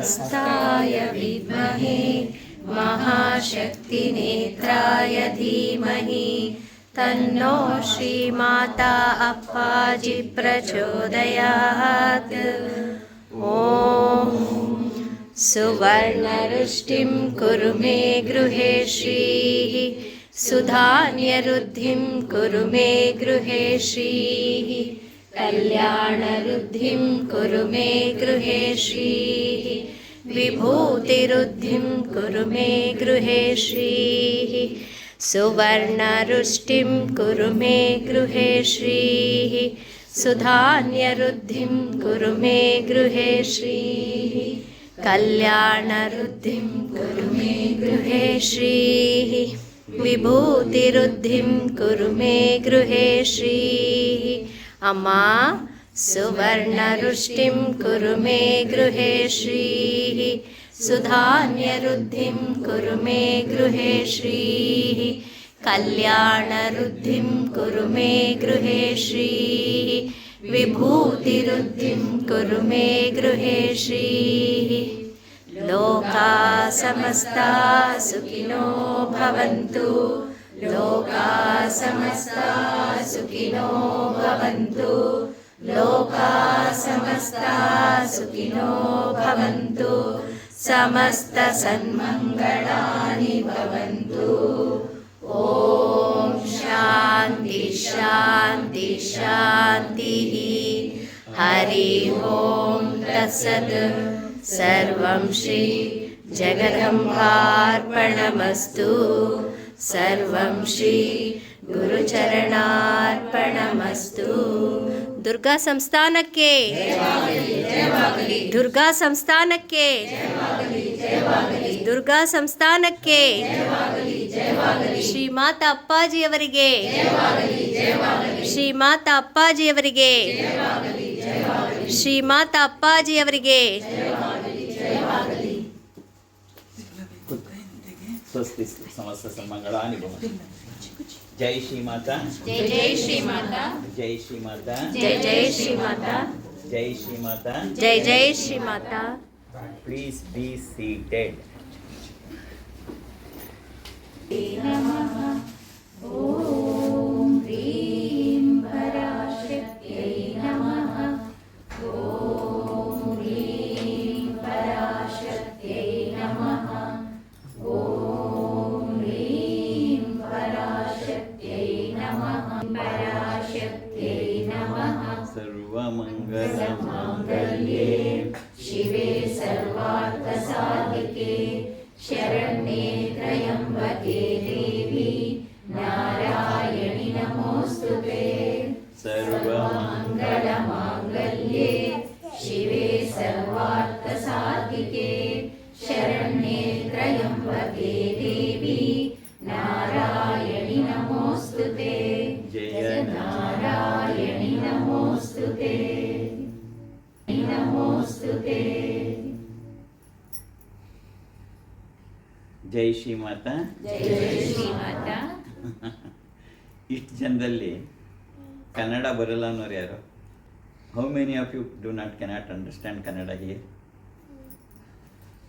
समस्ताय विद्महे महाशक्तिनेत्राय धीमहि तन्नो श्रीमाता अप्पाजि प्रचोदयात्। ॐ सुवर्णरुष्टिं कुरु मे गृहे श्रीः सुधान्यरुद्धिं कुरु मे गृहे श्रीः कल्याणरुद्धिं कुरु मे गृहे श्रीः विभूतिरुद्धिं कुरु मे गृहे श्रीः सुवर्णरुष्टिं कुरु मे गृहे श्रीः सुधान्यरुद्धिं कुरु मे गृहे श्रीः कल्याणरुद्धिं कुरु मे गृहे श्रीः विभूतिरुद्धिं कुरु मे गृहे श्रीः। अम्मा सुवर्णरुष्टिं कुरु मे गृहे श्रीः सुधान्यरुद्धिं कुरु मे गृहे श्रीः कल्याणरुद्धिं कुरु मे गृहे श्रीः विभूतिरुद्धिं कुरु मे गृहे श्रीः। लोका समस्ता सुखिनो भवन्तु लोका समस्ता सुखिनो भवन्तु लोका समस्ता सुखिनो भवन्तु समस्त सन्मङ्गलानि भवन्तु। ॐ शान्ति शान्ति शान्तिः। हरि ओं तत्सत्। सर्वं श्री जगदम्बार्पणमस्तु। सर्वं श्री गुरुचरणार्पणमस्तु। ದುರ್ಗಾ ಸಂಸ್ಥಾನಕ್ಕೆ ದುರ್ಗಾ ಸಂಸ್ಥಾನಕ್ಕೆ ದುರ್ಗಾ ಸಂಸ್ಥಾನಕ್ಕೆ ಶ್ರೀಮಾತಾ ಅಪ್ಪಾಜಿಯವರಿಗೆ ಶ್ರೀಮಾತಾ ಅಪ್ಪಾಜಿಯವರಿಗೆ ಶ್ರೀಮಾತಾ ಅಪ್ಪಾಜಿಯವರಿಗೆ ಸ್ವಸ್ತಿ ಸಮಸ್ತ ಸನ್ಮಂಗಳಾನಿ ಭವಂತು. ಜೈ ಶ್ರೀ ಮಾತಾ ಜೈ ಜೈ ಶ್ರೀ ಮಾತಾ ಜೈ ಶ್ರೀ ಮಾತಾ ಜೈ ಜೈ ಶ್ರೀ ಮಾತಾ ಜೈ ಶ್ರೀ ಮಾತಾ ಜೈ ಜೈ Shri Mata. Please be seated. ಓಂ ಹ್ರೀಂ ಪರಾಶಕ್ತಿಯೈ ನಮಃ. ಓಂ ಹ್ರೀಂ ಪರಾಶಕ್ತಿಯೈ ನಮಃ. ಓಂ ಹ್ರೀಂ ಪರಾಶಕ್ತಿಯೈ ನಮಃ. ಪರಾಶಕ್ತಿಯೈ ನಮಃ. ಸರ್ವಮಂಗಲಮಾಂಗಲ್ಯೇ ಶಿವೆ ಸರ್ವಾರ್ಥಸಾಧಿಕೆ ಶರಣ್ಯೇ ತ್ರ್ಯಂಬಕೆ ದೇವಿ ನಾರಾಯಣಿ ನಮೋಸ್ತುತೆ. ಸರ್ವಮಂಗಲಮಾಂಗಲ್ಯೇ ಶಿವೆ ಸರ್ವಾರ್ಥಸಾಧಿಕೆ ಶರಣ್ಯೇ ತ್ರ್ಯಂಬಕೆ ದೇವಿ ನಾರಾಯಣಿ ನಮೋಸ್ತುತೆ. ಜಯ ನಾರಾಯಣಿ ನಮೋಸ್ತುತೆ ನಮೋಸ್ತುತೆ. ಜೈ ಶ್ರೀ ಮಾತಾ. ಜೈ ಜೈ ಶ್ರೀ ಮಾತಾ. ಇಷ್ಟು ಜನದಲ್ಲಿ ಕನ್ನಡ ಬರಲ್ಲ ಅನ್ನೋರು ಯಾರು? How many of you do not cannot understand Kannada here?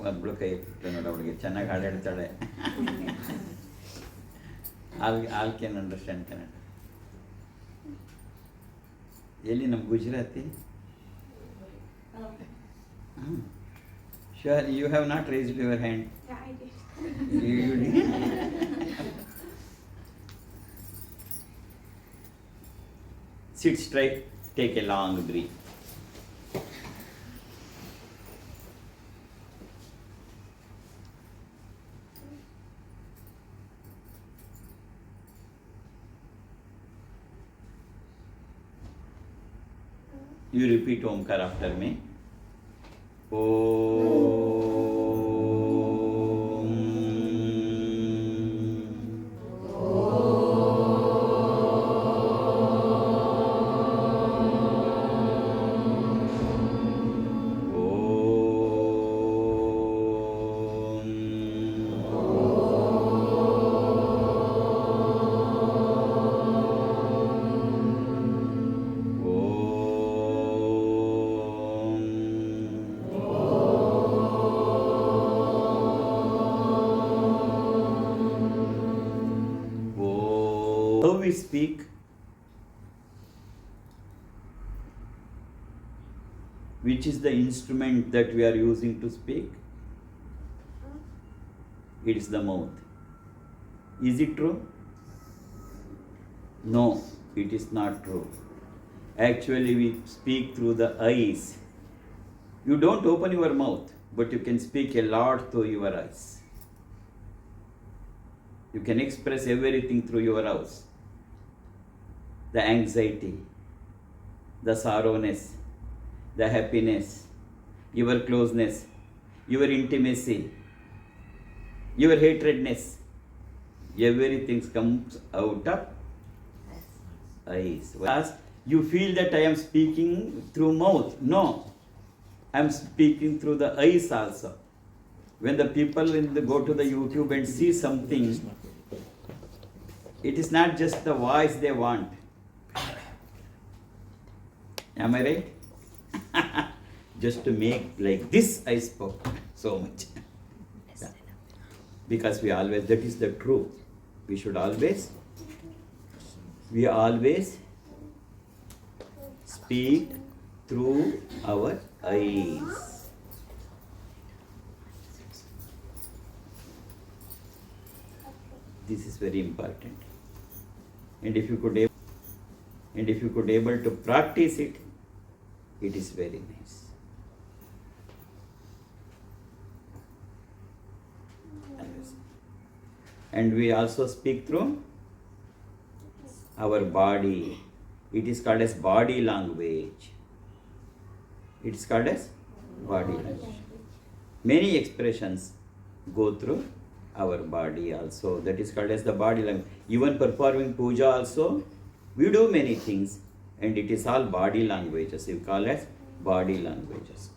ಒಬ್ಬಳು ಕೈ ಎತ್ತಿತ್ತು ನೋಡು, ಅವಳಿಗೆ ಚೆನ್ನಾಗಿ ಹಾಡಾಡ್ತಾಳೆ. All can understand Kannada. ಎಲ್ಲಿ ನಮ್ಮ Gujarati? Sure, you have not raised your hand. Yeah, I did. You did. Sit straight, take a long breath. You repeat Omkar after me. how we speak, which is the instrument that we are using to speak? It is the mouth. Is it true? No, it is not true. Actually, we speak through the eyes. You don't open your mouth, but you can speak a lot through your eyes. You can express everything through your eyes. The anxiety, the sorrowness, the happiness, your closeness, your intimacy, your hatredness. Everything comes out of eyes. As you feel that I am speaking through mouth. No, I am speaking through the eyes also. When the people go to the YouTube and see something, it is not just the voice they want. Am I right? Just to make like this, I spoke so much. Yeah. Because that is the truth. We always speak through our eyes. This is very important. And if you could able to practice it, it is very nice. And we also speak through our body. It is called as body language. It is called as body language. Many expressions go through our body also. That is called as the body language. Even performing puja also, we do many things, and it is all body languages. We call as body languages.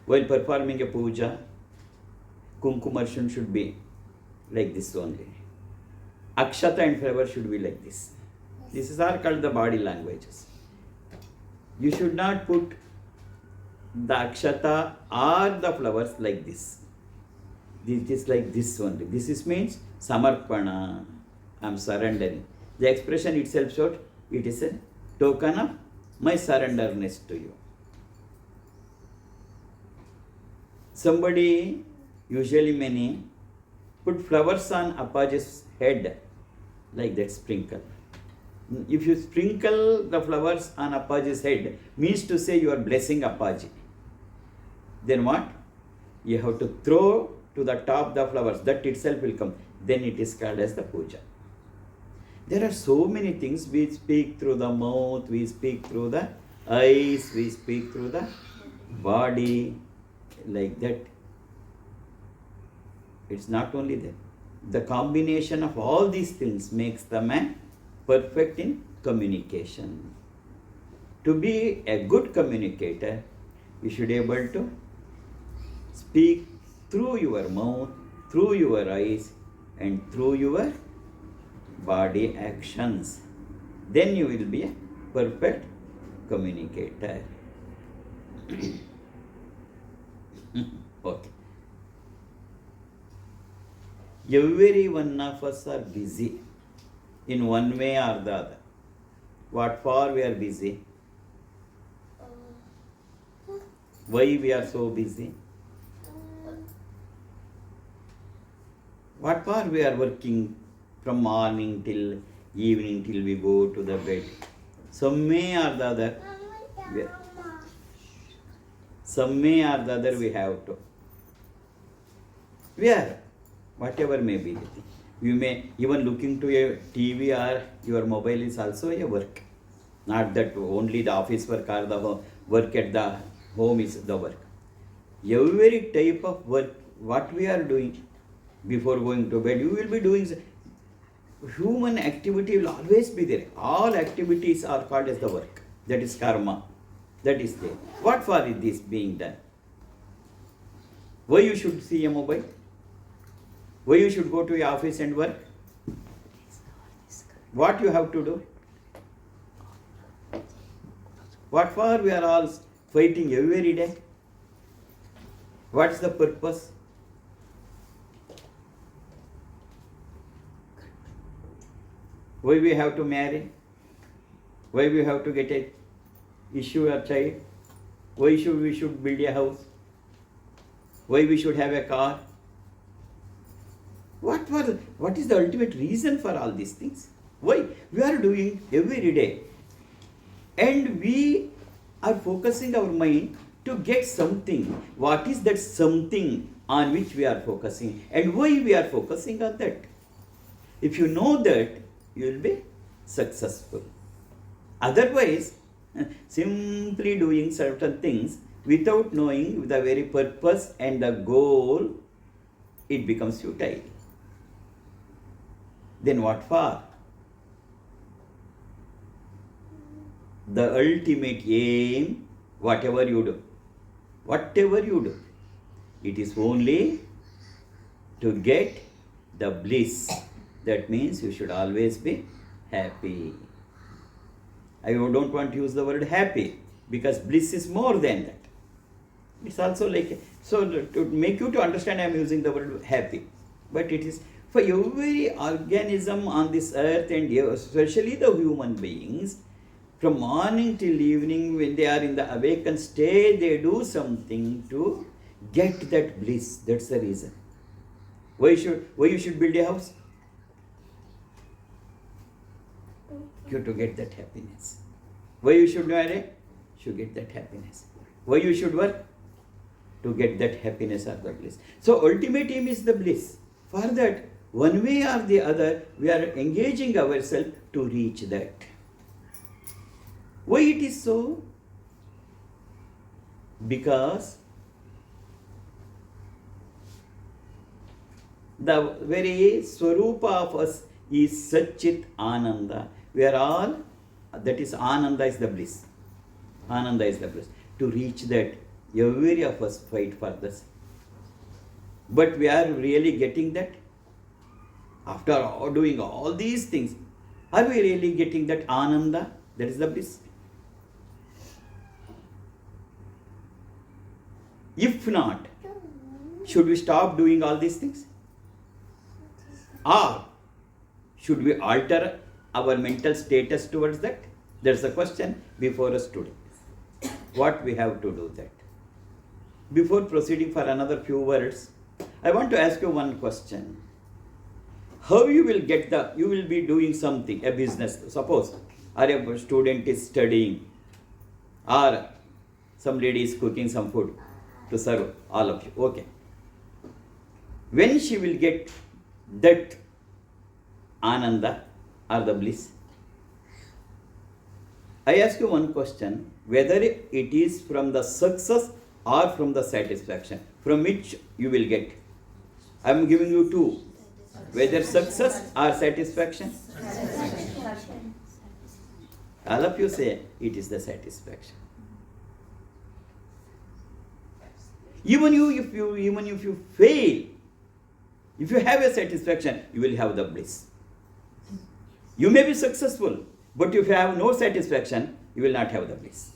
While performing a puja, kumkumarshan should be like this only. Akshata and flower should be like this. This is all called the body languages. You should not put the akshata or the flowers like this. This is like this only. This means samarpana. I am surrendering. The expression itself shows it is a token of my surrenderness to you. Somebody, usually many, put flowers on Appaji's head, like that, sprinkle. If you sprinkle the flowers on Appaji's head, means to say you are blessing Appaji. Then what? You have to throw to the top the flowers, that itself will come. Then it is called as the puja. There are so many things. We speak through the mouth, we speak through the eyes, we speak through the body, like that. It's not only that. The combination of all these things makes the man perfect in communication. To be a good communicator, you should be able to speak through your mouth, through your eyes, and through your body actions. Then you will be a perfect communicator. Okay. Every one of us are busy in one way or the other. What for we are busy? Why we are so busy? What for we are working from morning till evening till we go to the bed? Some way or the other, we have to. We are. Whatever may be the thing. You may even looking to a TV or your mobile is also a work. Not that only the office work or the work at the home is the work. Every type of work, what we are doing before going to bed, you will be doing. Human activity will always be there. All activities are called as the work. That is karma. That is there. What for is this being done? Why you should see a mobile? Why you should go to your office and work? What you have to do? What for we are all fighting every day? What's the purpose? Why we have to marry? Why we have to get a issue a child? Why should we should build a house? Why we should have a car? What is the ultimate reason for all these things? Why? We are doing every day. And we are focusing our mind to get something. What is that something on which we are focusing? And why we are focusing on that? If you know that, you will be successful. Otherwise, simply doing certain things without knowing the very purpose and the goal, it becomes futile. Then what for? The ultimate aim, whatever you do, it is only to get the bliss. That means you should always be happy. I don't want to use the word happy because bliss is more than that. It's also like, so to make you to understand, I am using the word happy. But it is for every organism on this earth, and especially the human beings, from morning till evening, when they are in the awakened state, they do something to get that bliss. That's the reason. Why you should build a house? To get that happiness. Why you should marry? To get that happiness. Why you should work? To get that happiness or the bliss. So ultimate aim is the bliss. For that, one way or the other, we are engaging ourselves to reach that. Why it is so? Because the very Swarupa of us is Satchit Ananda. We are all, that is Ananda is the bliss. Ananda is the bliss. To reach that, every of us fight for this. But we are really getting that? After doing all these things, are we really getting that Ananda? That is the bliss. If not, should we stop doing all these things? Or should we alter our mental status towards that? That's the question before us today. What we have to do that? Before proceeding for another few words, I want to ask you one question. How you will be doing something, a business, suppose, or a student is studying, or some lady is cooking some food to serve all of you. Okay. When she will get that Ananda or the bliss? I ask you one question, whether it is from the success or from the satisfaction, from which you will get. I am giving you two, whether success or satisfaction. All of you say it is the satisfaction. Even if you fail, if you have a satisfaction, you will have the bliss. You may be successful, but if you have no satisfaction, you will not have the bliss.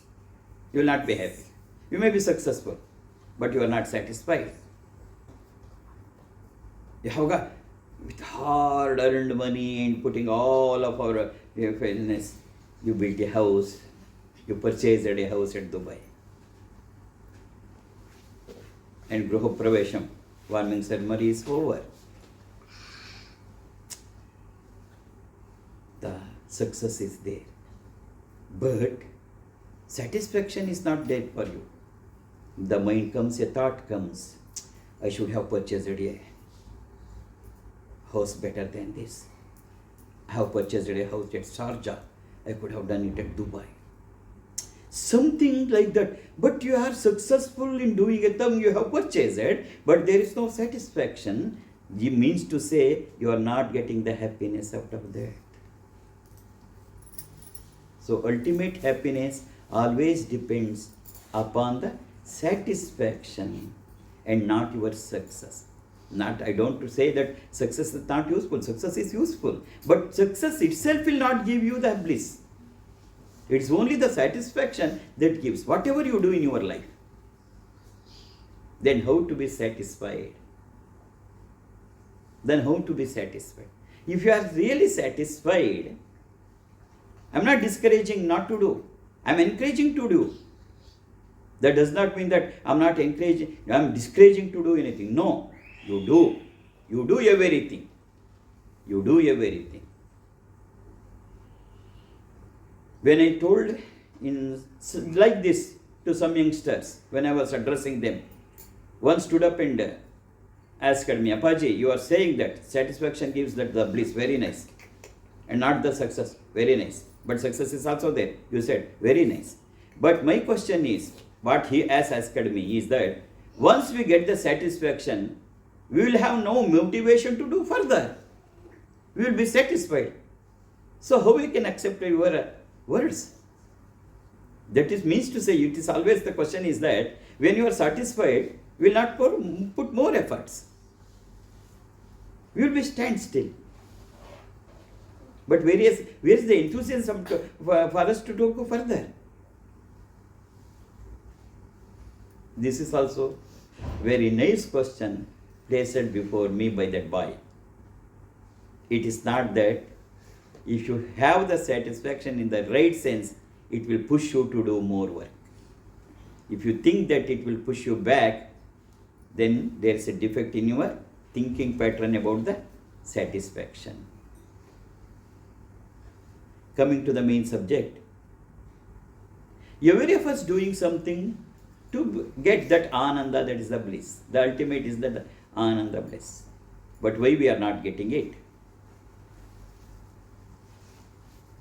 You will not be happy. You may be successful, but you are not satisfied. You have got, with hard-earned money and putting all of our fairness, you built a house, you purchased a house at Dubai. And Gruha Pravesham, warming ceremony is over. The success is there. But satisfaction is not there for you. The mind comes, a thought comes, I should have purchased a house better than this. I have purchased a house at Sharjah. I could have done it at Dubai. Something like that. But you are successful in doing it. You have purchased it, but there is no satisfaction. It means to say you are not getting the happiness out of that. So ultimate happiness always depends upon the satisfaction and not your success. I don't say that success is not useful. Success is useful. But success itself will not give you the bliss. It's only the satisfaction that gives. Whatever you do in your life, then how to be satisfied? If you are really satisfied, I'm not discouraging not to do. I'm encouraging to do. That does not mean that I'm not encouraging, I'm discouraging to do anything. No, you do. You do everything. You do everything. When I told in like this to some youngsters, when I was addressing them, one stood up and asked me, Apaji, you are saying that satisfaction gives that the bliss, very nice. And not the success, very nice. But success is also there. You said, very nice. But my question is, what he has asked me is that once we get the satisfaction, we will have no motivation to do further. We will be satisfied. So how we can accept your words? That is means to say, it is always the question is that when you are satisfied, we will not put more efforts. We will be stand still. But where is the enthusiasm for us to go further? This is also very nice question placed before me by that boy. It is not that if you have the satisfaction in the right sense, it will push you to do more work. If you think that it will push you back, then there is a defect in your thinking pattern about the satisfaction. Coming to the main subject, every of us doing something to get that ananda, that is the bliss. The ultimate is the ananda bliss. But why we are not getting it?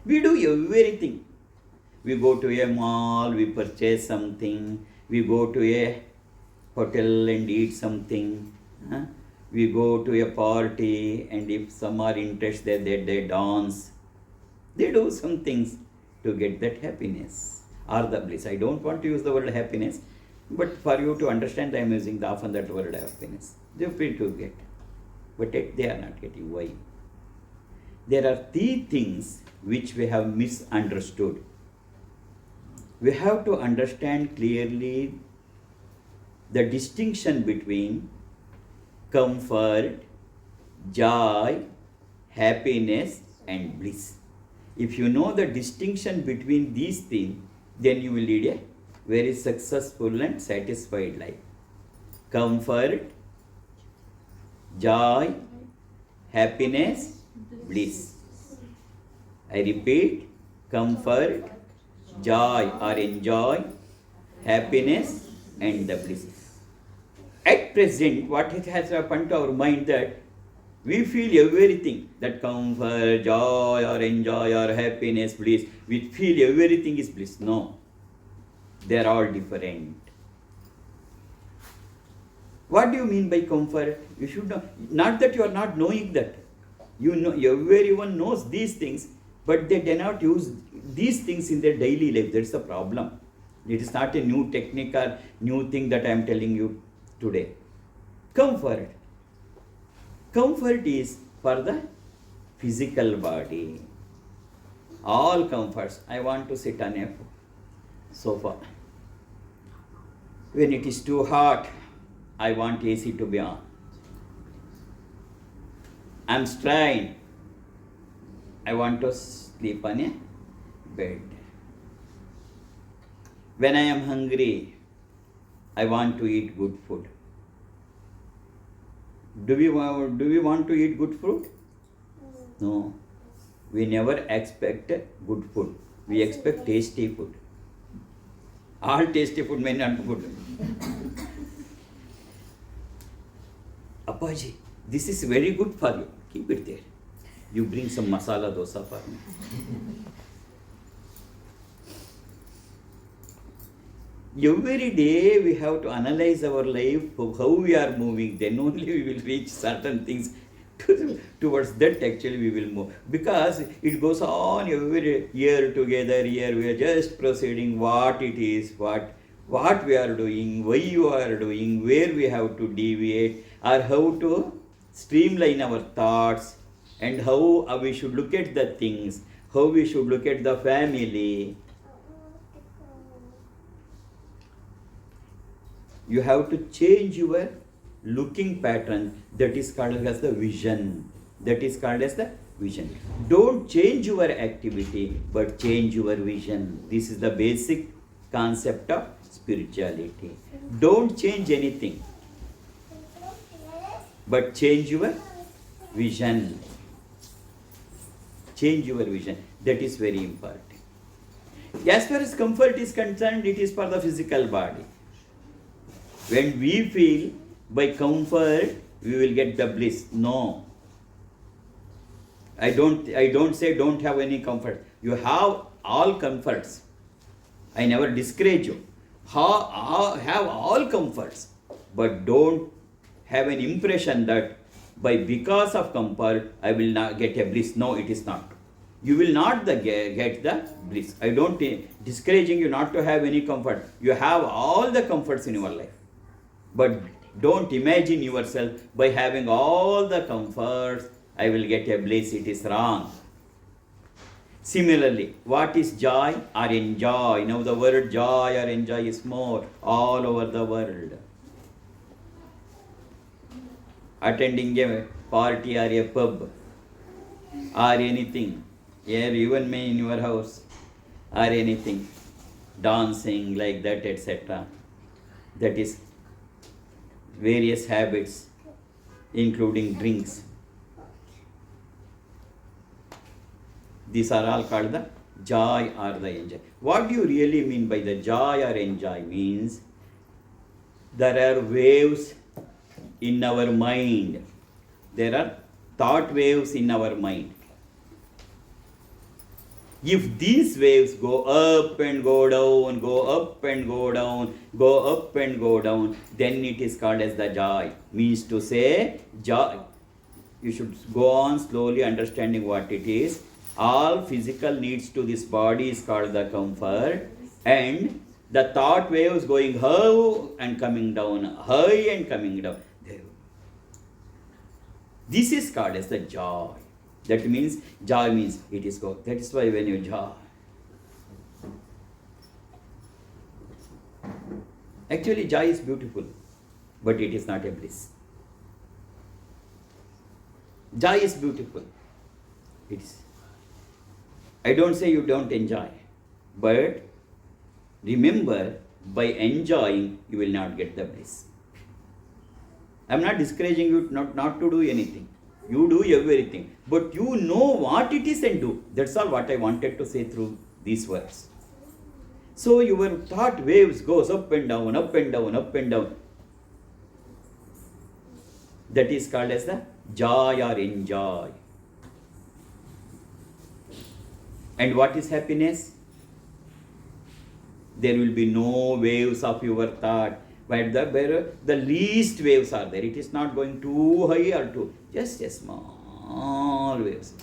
We do everything. We go to a mall, we purchase something. We go to a hotel and eat something. We go to a party, and if some are interested, they dance. They do some things to get that happiness or the bliss. I don't want to use the word happiness, but for you to understand, I am using often that word happiness. They are free to get, but yet they are not getting. Why? There are three things which we have misunderstood. We have to understand clearly the distinction between comfort, joy, happiness, and bliss. If you know the distinction between these things, then you will lead a very successful and satisfied life. Comfort, joy, happiness, bliss. I repeat, comfort, joy or enjoy, happiness, and the bliss. At present, what it has happened to our mind that we feel everything, that comfort, joy or enjoy or happiness, bliss, we feel everything is bliss. No, they are all different. What do you mean by comfort? You should know, not that you are not knowing that. You know, everyone knows these things, but they do not use these things in their daily life. That's the problem. It is not a new technique or new thing that I am telling you today. Comfort. Comfort is for the physical body. All comforts. I want to sit on a sofa. When it is too hot, I want AC to be on. I am strained. I want to sleep on a bed. When I am hungry, I want to eat good food. Do we want to eat good food? No. We never expect good food. We expect tasty food. All tasty food may not be good. Apaji, this is very good for you. Keep it there. You bring some masala dosa for me. Every day we have to analyze our life, how we are moving. Then only we will reach certain things. Towards that actually we will move. Because it goes on every year together, year we are just proceeding what it is, what we are doing, why you are doing, where we have to deviate, or how to streamline our thoughts, and how we should look at the things, how we should look at the family. You have to change your looking pattern. That is called as the vision. That is called as the vision. Don't change your activity, but change your vision. This is the basic concept of spirituality. Don't change anything, but change your vision. Change your vision. That is very important. As far as comfort is concerned, it is for the physical body. When we feel by comfort, we will get the bliss. No. I don't say don't have any comfort. You have all comforts. I never discourage you. Have all comforts, but don't have an impression that because of comfort I will not get a bliss. No, it is not. You will not get the bliss. I don't discouraging you not to have any comfort. You have all the comforts in your life, but don't imagine yourself by having all the comforts I will get a bliss. It is wrong. Similarly, what is joy or enjoy? Now the word joy or enjoy is more all over the world. Attending a party or a pub or anything, even me in your house or anything, dancing like that, etc. That is various habits, including drinks. These are all called the joy or the enjoy. What do you really mean by the joy or enjoy? Means there are waves in our mind. There are thought waves in our mind. If these waves go up and go down, go up and go down, go up and go down, then it is called as the joy. Means to say, joy. You should go on slowly understanding what it is. All physical needs to this body is called the comfort, and the thought waves going high and coming down, high and coming down. This is called as the joy. That means, joy means it is go. That is why when you joy. Actually, joy is beautiful, but it is not a bliss. Joy is beautiful. It is. I don't say you don't enjoy, but remember, by enjoying, you will not get the bliss. I am not discouraging you not to do anything. You do everything, but you know what it is and do. That's all what I wanted to say through these words. So your thought waves goes up and down, up and down, up and down. That is called as the joy or enjoy. And what is happiness? There will be no waves of your thought, but the least waves are there. It is not going too high or too, just a small waves,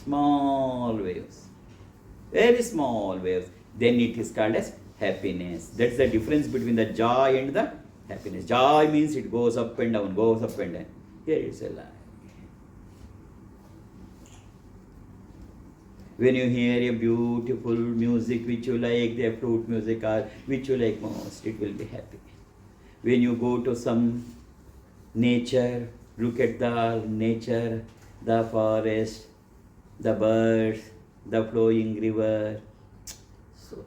very small waves. Then it is called as happiness. That's the difference between the joy and the happiness. Joy means it goes up and down, goes up and down. Here it's a lie. When you hear a beautiful music which you like, the flute music or which you like most, it will be happy. When you go to some nature, look at the nature, the forest, the birds, the flowing river. So,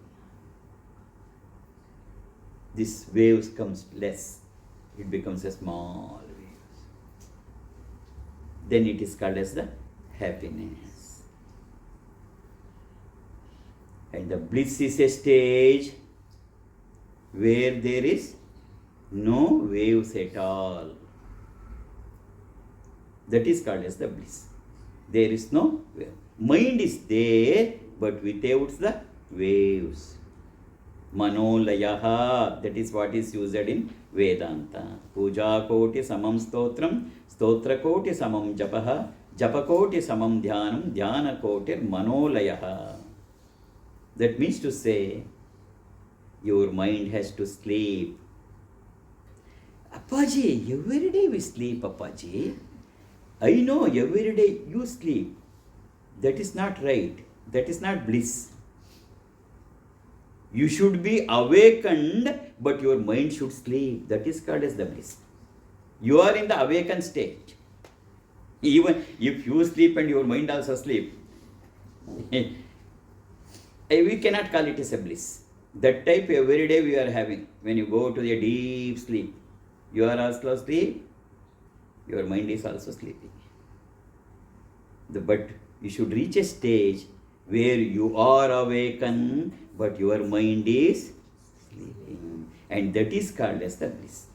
this waves comes less. It becomes a small waves. Then it is called as the happiness. And the bliss is a stage where there is no waves at all. That is called as the bliss. There is no wave. Mind is there, but without the waves. Manolayaha, that is what is used in Vedanta. Puja koti samam stotram, stotra koti samam japaha, japa koti samam dhyanam, dhyana koti manolayaha. That means to say, your mind has to sleep. Appaji, every day we sleep, Appaji. I know every day you sleep. That is not right. That is not bliss. You should be awakened, but your mind should sleep. That is called as the bliss. You are in the awakened state. Even if you sleep and your mind also sleep, we cannot call it as a bliss. That type every day we are having. When you go to a deep sleep, you are also asleep, your mind is also sleeping. But you should reach a stage where you are awakened, but your mind is sleeping. And that is called as the bliss.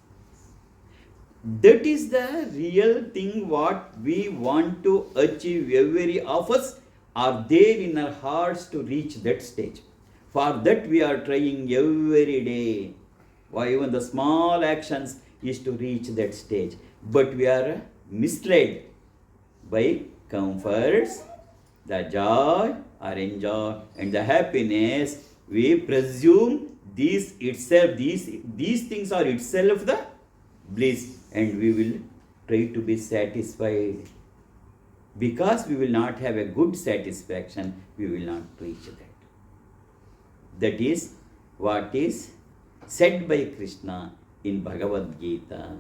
That is the real thing what we want to achieve. Every of us are there in our hearts to reach that stage. For that we are trying every day. Why even the small actions is to reach that stage. But we are misled by comforts, the joy or enjoy and the happiness. We presume these itself, these things are itself the bliss, and we will try to be satisfied. Because we will not have a good satisfaction, we will not reach that. That is what is said by Krishna in Bhagavad Gita.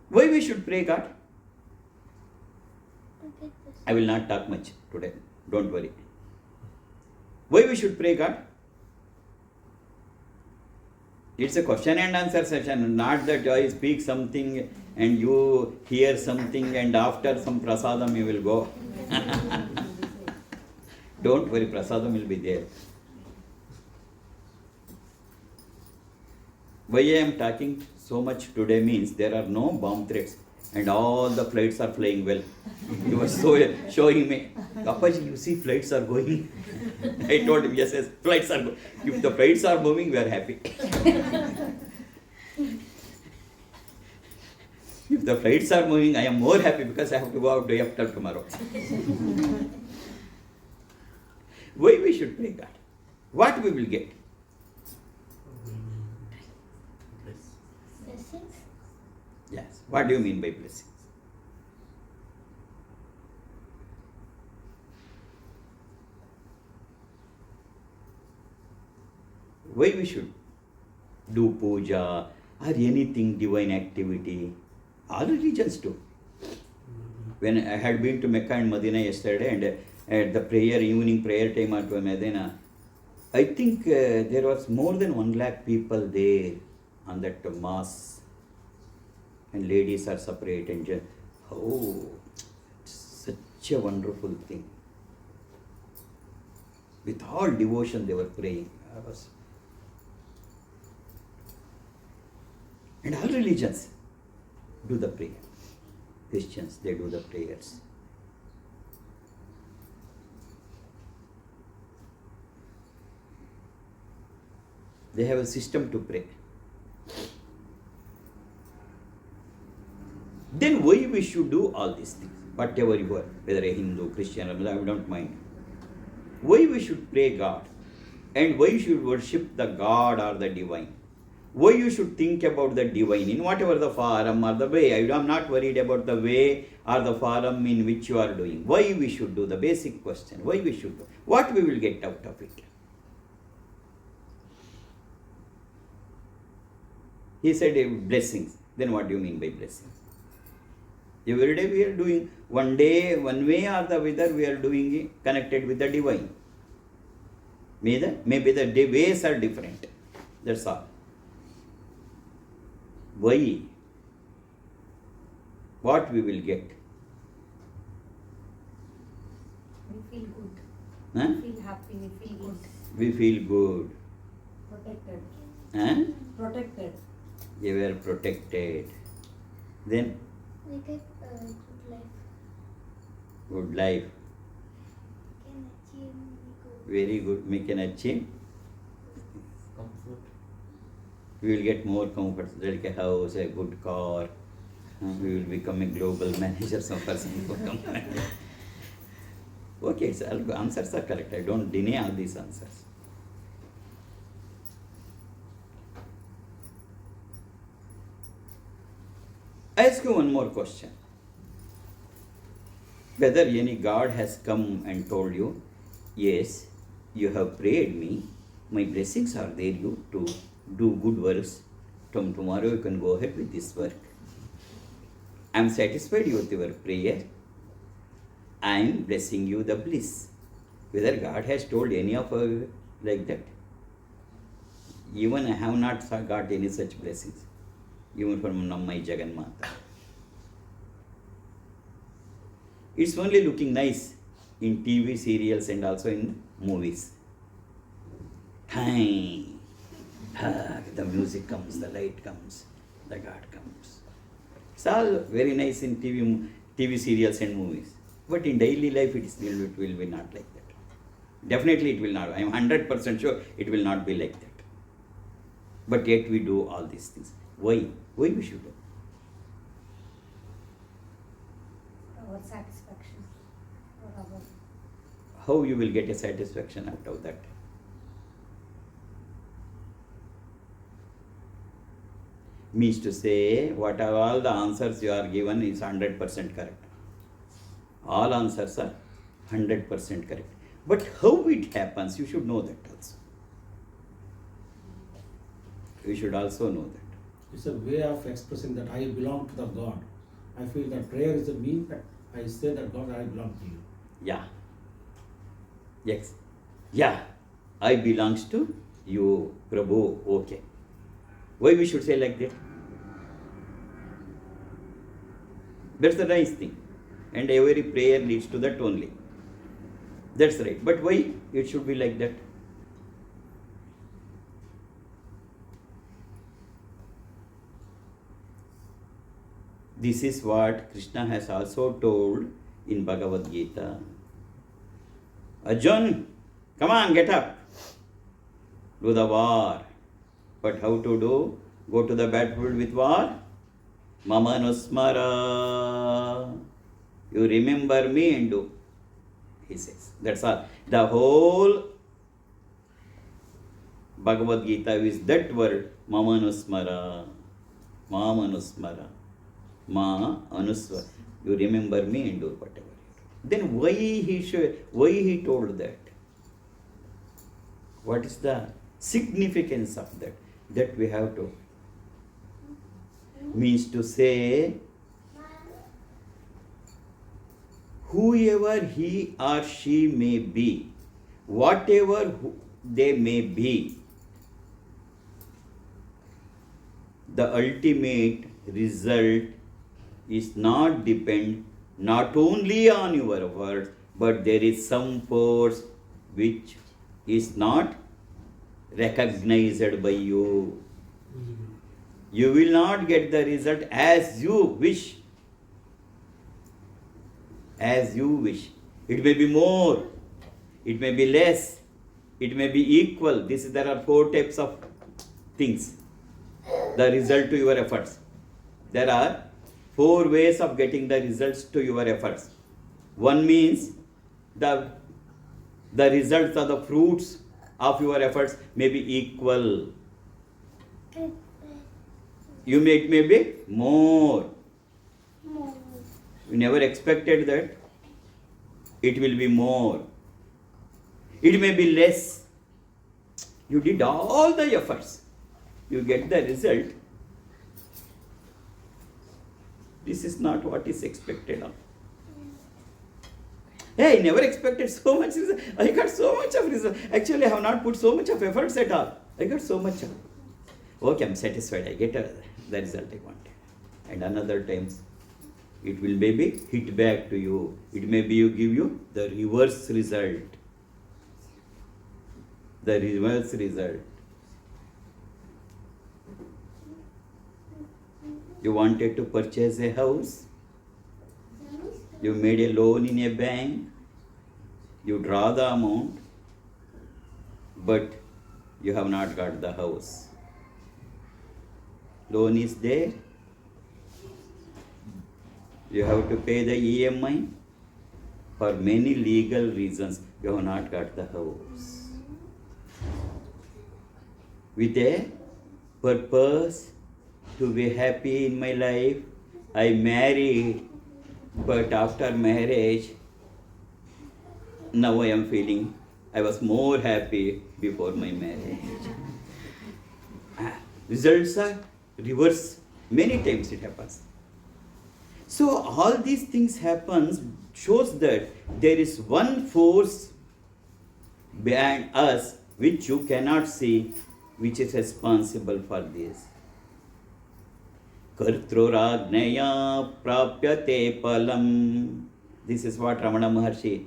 Why we should pray God? I will not talk much today, don't worry. Why we should pray God? It's a question and answer session, not that I speak something and you hear something and after some prasadam you will go. Don't worry, prasadam will be there. Why I am talking so much today means there are no bomb threats and all the flights are flying well. You were showing me, Apaji, you see flights are going. I told him, yes, flights are going. If the flights are moving, we are happy. If the flights are moving, I am more happy because I have to go out day after tomorrow. Why we should pray God? What we will get? Blessings? Yes. What do you mean by blessings? Why we should do puja or anything divine activity? All religions do. When I had been to Mecca and Medina yesterday, and at the prayer, evening prayer time at Medina, I think there was more than 1 lakh people there on that mass, and ladies are separate, and oh, such a wonderful thing. With all devotion they were praying. And all religions do the prayer. Christians, they do the prayers. They have a system to pray. Then why we should do all these things? Whatever you are, whether a Hindu, Christian, I don't mind. Why we should pray God? And why you should worship the God or the divine? Why you should think about the divine in whatever the form or the way? I am not worried about the way or the form in which you are doing. Why we should do? The basic question. Why we should do? What we will get out of it? He said blessings. Then what do you mean by blessings? Every day we are doing, one day, one way or the other we are doing it connected with the divine. Maybe the ways are different. That's all. Why? What we will get? We feel good. Huh? We feel happy. We feel good. We feel good. Protected. Huh? Protected. You were protected. Then We get good life. good life. Can achieve good. Very good. We can achieve. Comfort. We will get more comforts, like a house, a good car. We will become a global manager, some person will become manager. Okay, so answers are correct. I don't deny all these answers. I ask you one more question. Whether any God has come and told you, yes, you have prayed me, my blessings are there you to do good works. From tomorrow you can go ahead with this work. I am satisfied with your prayer. I am blessing you the bliss. Whether God has told any of us like that? Even I have not got any such blessings. Even from my Jagannatha. It's only looking nice in TV serials and also in movies. The music comes, the light comes, the God comes. It's all very nice in TV serials and movies. But in daily life, it will be not like that. Definitely it will not. I am 100% sure it will not be like that. But yet we do all these things. Why? Why we should do? Our satisfaction. Or our How you will get a satisfaction out of that? Means to say, what are all the answers you are given is 100% correct. All answers are 100% correct. But how it happens, you should know that also. You should also know that. It's a way of expressing that I belong to the God. I feel that prayer is a means that I say that God, I belong to you. Yeah. Yes. Yeah. I belongs to you, Prabhu. Okay. Why we should say like that? That's the nice thing. And every prayer leads to that only. That's right. But why it should be like that? This is what Krishna has also told in Bhagavad Gita. Arjun, come on, get up. Do the war. But how to do? Go to the battlefield with war? Mama nusmara. You remember me and do. He says. That's all. The whole Bhagavad Gita is that word. Mama nusmara. Mama nusmara. Ma anuswara. You remember me and do whatever you do. Then why he told that? What is the significance of that? That we have to. Means to say, whoever he or she may be, whatever they may be, the ultimate result is not depend not only on your words, but there is some force which is not recognized by you. You will not get the result as you wish. As you wish. It may be more, it may be less, it may be equal. There are 4 types of things. The result to your efforts. There are 4 ways of getting the results to your efforts. One means the results or the fruits of your efforts may be equal. It may be more. You never expected that. It will be more. It may be less. You did all the efforts. You get the result. This is not what is expected of. Hey, I never expected so much result. I got so much of result. Actually, I have not put so much of efforts at all. I got so much of. Okay, I'm satisfied. I get the result I wanted. And another times, it will maybe hit back to you. It may be give you the reverse result. The reverse result. You wanted to purchase a house. You made a loan in a bank. You draw the amount. But you have not got the house. Loan is there. You have to pay the EMI. For many legal reasons, you have not got the house. With a purpose to be happy in my life, I married, but after marriage, now I am feeling I was more happy before my marriage. Results are reverse. Many times it happens. So all these things happens shows that there is one force behind us which you cannot see, which is responsible for this. Kartrurajnaya prapyate palam. This is what Ramana Maharshi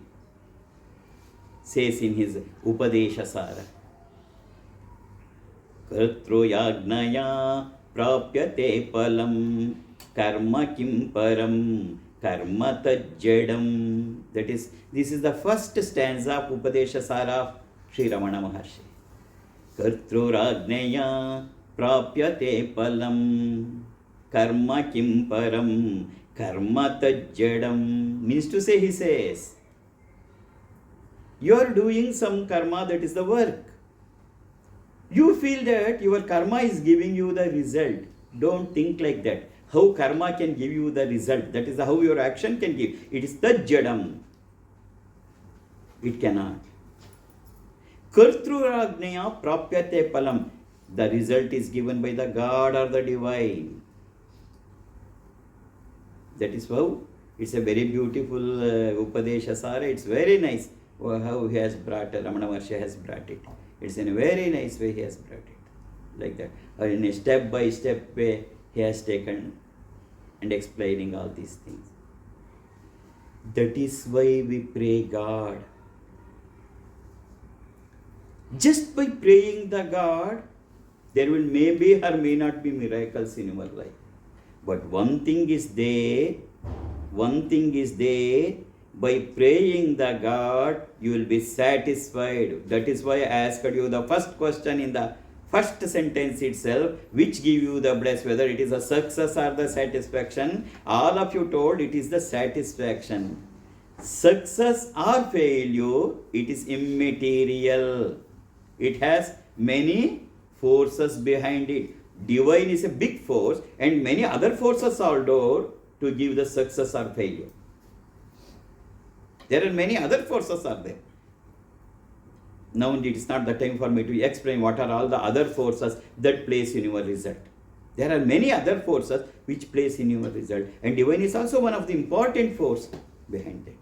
says in his Upadesha Sara. Kartrurajnaya prapyate palam karma kim param karma tajjadam. That is, this is the first stanza of Upadesha Sara of Sri Ramana Maharshi. Kartrurajnaya prapyate palam karma kim param karma tajjadam. Means to say, he says, you are doing some karma, that is the work. You feel that your karma is giving you the result. Don't think like that. How karma can give you the result, that is how your action can give. It is tajjadam. It cannot. Kartrurajnaya prapyate palam. The result is given by the God or the divine. That is how it's a very beautiful Upadesha Sara. It's very nice how he has brought, Ramana Maharshi has brought it. It's in a very nice way he has brought it. Like that. Or in a step by step way he has taken and explaining all these things. That is why we pray God. Just by praying the God, there will maybe or may not be miracles in your life. But one thing is there, by praying the God, you will be satisfied. That is why I asked you the first question in the first sentence itself, which give you the bliss, whether it is a success or the satisfaction. All of you told it is the satisfaction. Success or failure, it is immaterial. It has many forces behind it. Divine is a big force and many other forces are there to give the success or failure. There are many other forces are there. Now it is not the time for me to explain what are all the other forces that place in your result. There are many other forces which place in your result, and divine is also one of the important force behind it.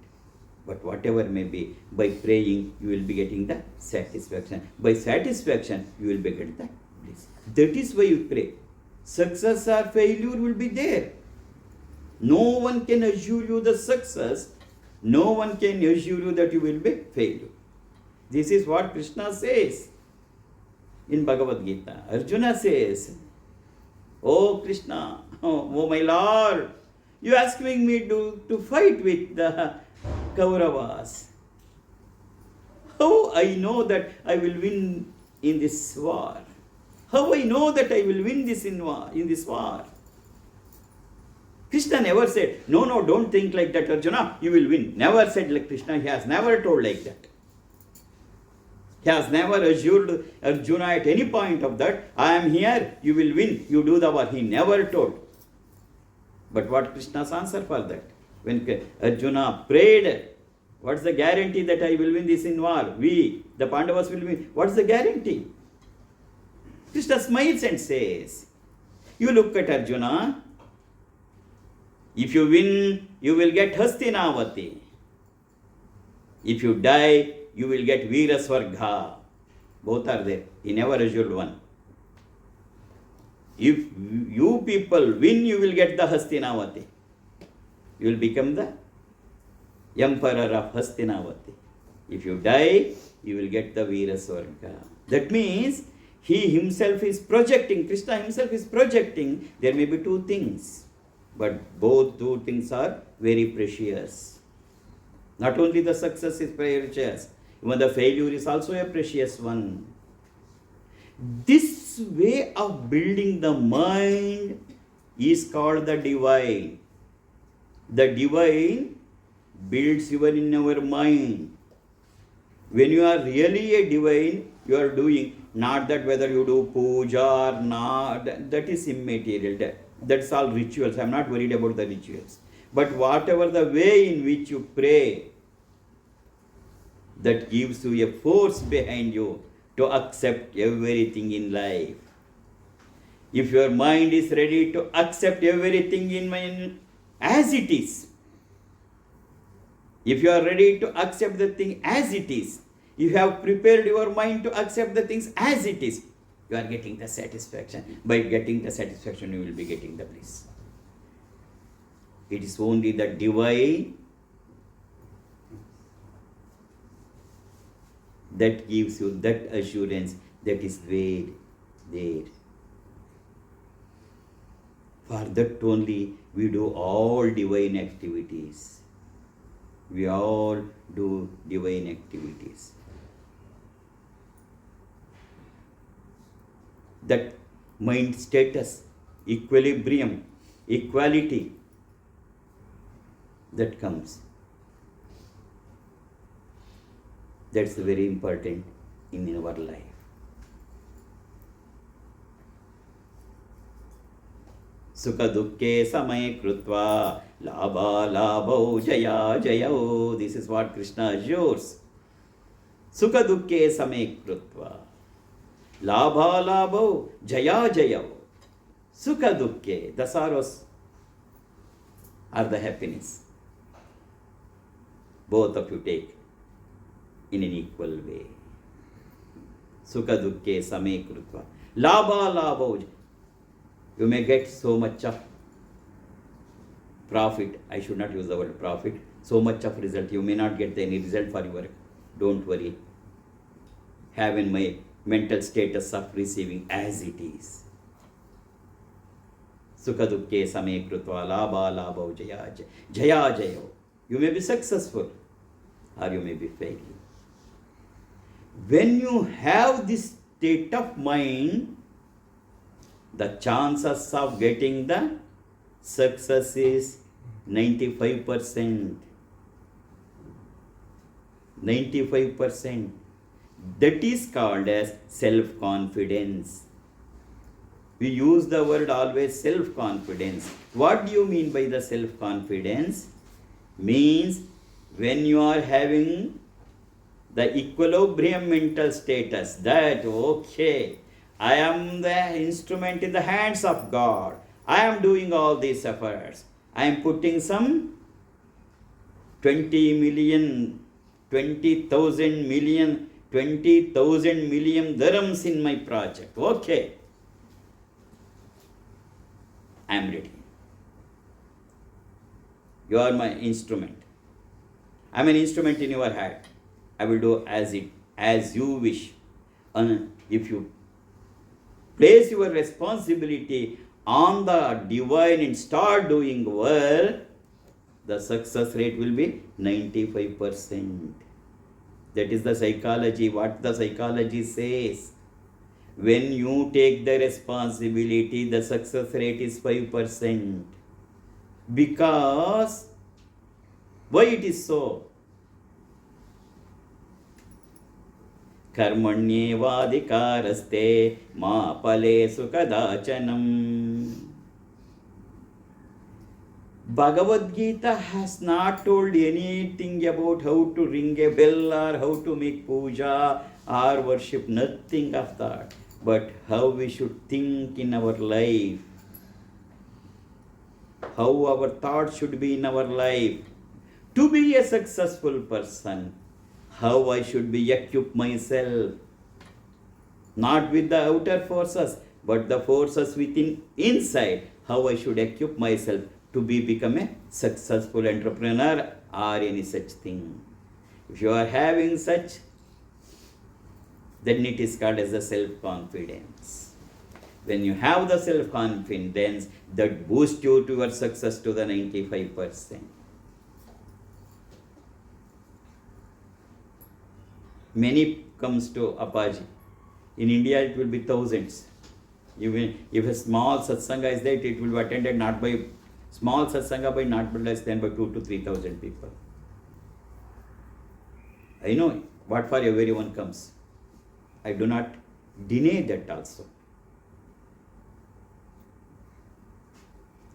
But whatever may be, by praying you will be getting the satisfaction. By satisfaction you will be getting the bliss. That is why you pray. Success or failure will be there. No one can assure you the success. No one can assure you that you will be failure. This is what Krishna says in Bhagavad Gita. Arjuna says, "Oh Krishna, oh my Lord, you are asking me to fight with the Kauravas. How I know that I will win in this war? How I know that I will win this in this war?" Krishna never said, no, don't think like that, Arjuna, you will win. Never said like Krishna. He has never told like that. He has never assured Arjuna at any point of that, I am here, you will win, you do the war. He never told. But what Krishna's answer for that? When Arjuna prayed, what's the guarantee that I will win this in war? We, the Pandavas, will win. What's the guarantee? Krishna smiles and says, you look at Arjuna, if you win, you will get Hastinavati. If you die, you will get Veeraswarga. Both are there. He never assured one. If you people win, you will get the Hastinavati. You will become the emperor of Hastinavati. If you die, you will get the Veeraswarga. That means he himself is projecting, Krishna himself is projecting, there may be two things. But both two things are very precious. Not only the success is precious, even the failure is also a precious one. This way of building the mind is called the divine. The divine builds even in our mind. When you are really a divine, you are doing, not that whether you do puja or not, that is immaterial. That's all rituals. I am not worried about the rituals. But whatever the way in which you pray, that gives you a force behind you to accept everything in life. If your mind is ready to accept everything in mind as it is, if you are ready to accept the thing as it is, you have prepared your mind to accept the things as it is, you are getting the satisfaction. By getting the satisfaction, you will be getting the bliss. It is only the divine that gives you that assurance that is there. For that only we do all divine activities. We all do divine activities. That mind status, equilibrium, equality that comes. That's very important in our life. Sukha dukkhe samay krutva labha labho jaya jayo. This is what Krishna assures. Sukha dukkhe samay krutva labha labho jaya jayo. Sukha dukkhe, the sorrows are the happiness. Both of you take in an equal way. Sukha dukkhe samay krutva labha labho. You may get so much of profit. I should not use the word profit. So much of result. You may not get any result for your work. Don't worry. Have in my mental status of receiving as it is. Sukha dukkhe samay krutva labha labho jaya jaya jayo. You may be successful or you may be failing. When you have this state of mind, the chances of getting the success is 95%. 95%. That is called as self-confidence. We use the word always self-confidence. What do you mean by the self-confidence? Means when you are having the equilibrium mental status that, okay, I am the instrument in the hands of God. I am doing all these efforts. I am putting some 20,000 million dirhams in my project. Okay. I am ready. You are my instrument. I am an instrument in your hand. I will do as you wish. If you place your responsibility on the divine and start doing well, the success rate will be 95%. That is the psychology, what the psychology says. When you take the responsibility, the success rate is 5%. Because, why it is so? Karmanyevadikaraste ma palesu kadachanam. Bhagavad Gita has not told anything about how to ring a bell or how to make puja or worship, nothing of that. But how we should think in our life, how our thoughts should be in our life. To be a successful person, how I should be equip myself, not with the outer forces, but the forces within, inside, how I should equip myself to become a successful entrepreneur or any such thing. If you are having such, then it is called as the self-confidence. When you have the self-confidence, that boosts you to your success to the 95%. Many comes to Apache. In India, it will be thousands. Even if a small satsanga is there, it will be attended not by small satsanga by not less than by 2,000 to 3,000 people. I know what for everyone comes. I do not deny that also.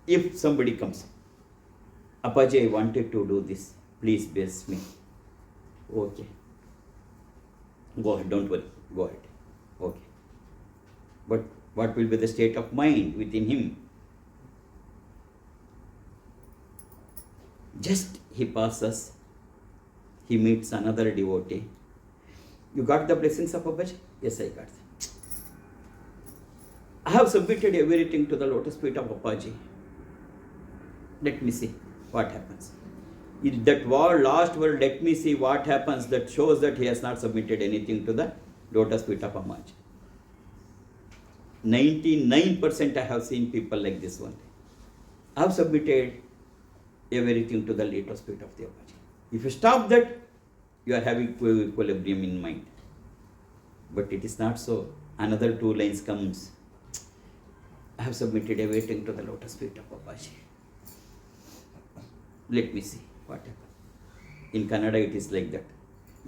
If somebody comes, Apache, I wanted to do this, please bless me. Okay. Go ahead, don't worry, go ahead. Okay. But What will be the state of mind within him? Just he passes, he meets another devotee. You got the blessings of Babaji? Yes, I got them. I have submitted everything to the lotus feet of Babaji. Let me see what happens. In that last word, let me see what happens, that shows that he has not submitted anything to the lotus feet of Babaji. 99% I have seen people like this one. I have submitted everything to the lotus feet of the Babaji. If you stop that, you are having equilibrium in mind. But it is not so. Another 2 lines comes. I have submitted everything to the lotus feet of Babaji. Let me see what happens. In Kannada it is like that.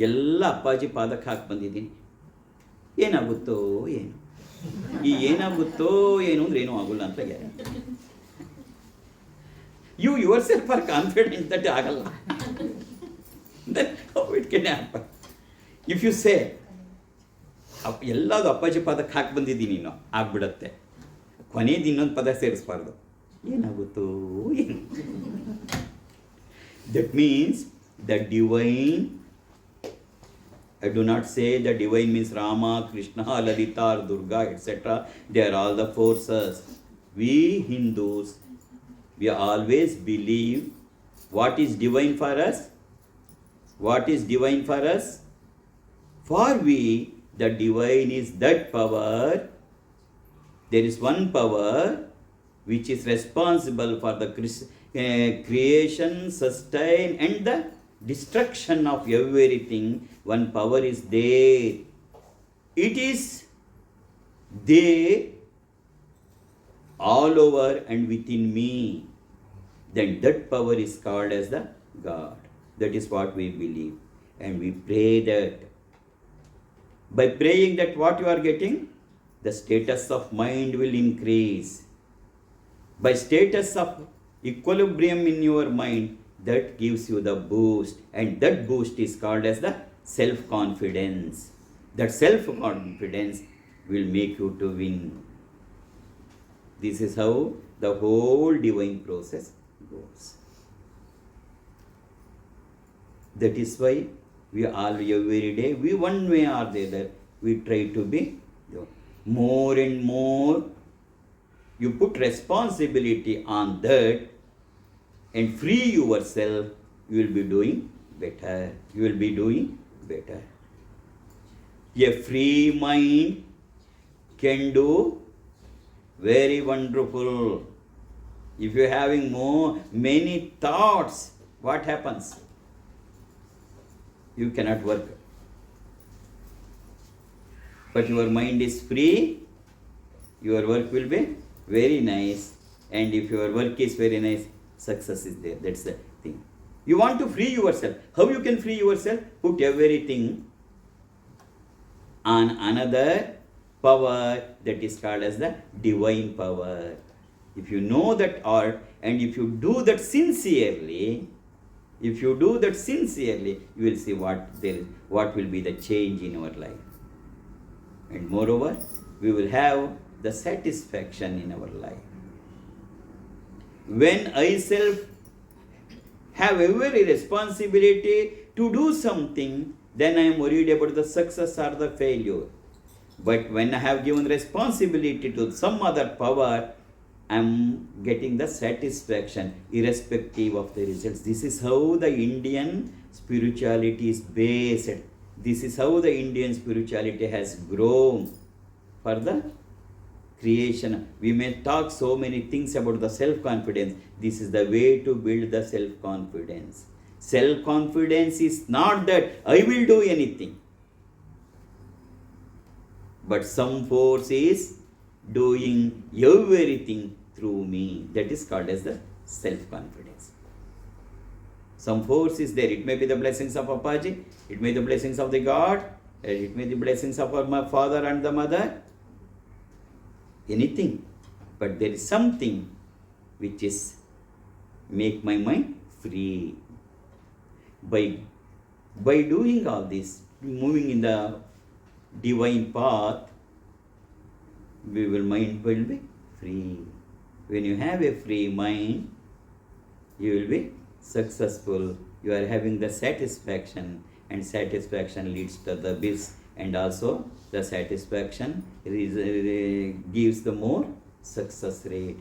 ಎಲ್ಲ ಅಪ್ಪಾಜಿ ಪಾದಕ್ಕೆ ಹಾಕಿ ಬಂದಿದ್ದೀನಿ, ಏನಾಗುತ್ತೋ ಏನು, ಈ ಏನಾಗುತ್ತೋ ಏನು ಅಂದ್ರೆ ಏನೂ ಆಗೋಲ್ಲ ಅಂತ guarantee. You yourself are confident that ಆಗಲ್ಲ. Then how it can happen? If you say ಎಲ್ಲದು ಅಪ್ಪಾಜಿ ಪಾದಕ್ಕೆ ಹಾಕಿ ಬಂದಿದ್ದೀನಿ ನೀನು ಆಗ್ಬಿಡತ್ತೆ, ಕೊನೆಯದು ಇನ್ನೊಂದು ಪದ ಸೇರಿಸ್ಬಾರ್ದು, ಏನಾಗುತ್ತೋ ಏನು. That means the divine, I do not say the divine means Rama, Krishna, Lalita or Durga, etc. They are all the forces. We Hindus, we always believe what is divine for us. What is divine for us? For we, the divine is that power. There is one power which is responsible for the creation, sustain and the destruction of everything. One power is there. It is there all over and within me. Then that power is called as the God. That is what we believe. And we pray that. By praying that, what you are getting? The status of mind will increase. By status of equilibrium in your mind, that gives you the boost, and that boost is called as the self-confidence. That self-confidence will make you to win. This is how the whole divine process goes. That is why we all every day, we one way or the other, we try to be more and more. You put responsibility on that and free yourself, you will be doing better. You will be doing better. A free mind can do very wonderful. If you are having many thoughts, what happens? You cannot work. But your mind is free, your work will be very nice. And if your work is very nice, success is there. That's the thing. You want to free yourself. How you can free yourself? Put everything on another power that is called as the divine power. If you know that art and if you do that sincerely, you will see what will be the change in our life. And moreover, we will have the satisfaction in our life. When I self have every responsibility to do something, then I am worried about the success or the failure. But when I have given responsibility to some other power, I am getting the satisfaction irrespective of the results. This is how the Indian spirituality is based. This is how the Indian spirituality has grown for the creation. We may talk so many things about the self-confidence. This is the way to build the self-confidence. Self-confidence is not that I will do anything, but some force is doing everything through me. That is called as the self-confidence. Some force is there. It may be the blessings of Apaji, it may be the blessings of the God, it may be the blessings of my father and the mother, anything. But there is something which is make my mind free. By doing all this, moving in the divine path, mind will be free. When you have a free mind, you will be successful. You are having the satisfaction, and satisfaction leads to the bliss, and also the satisfaction gives the more success rate.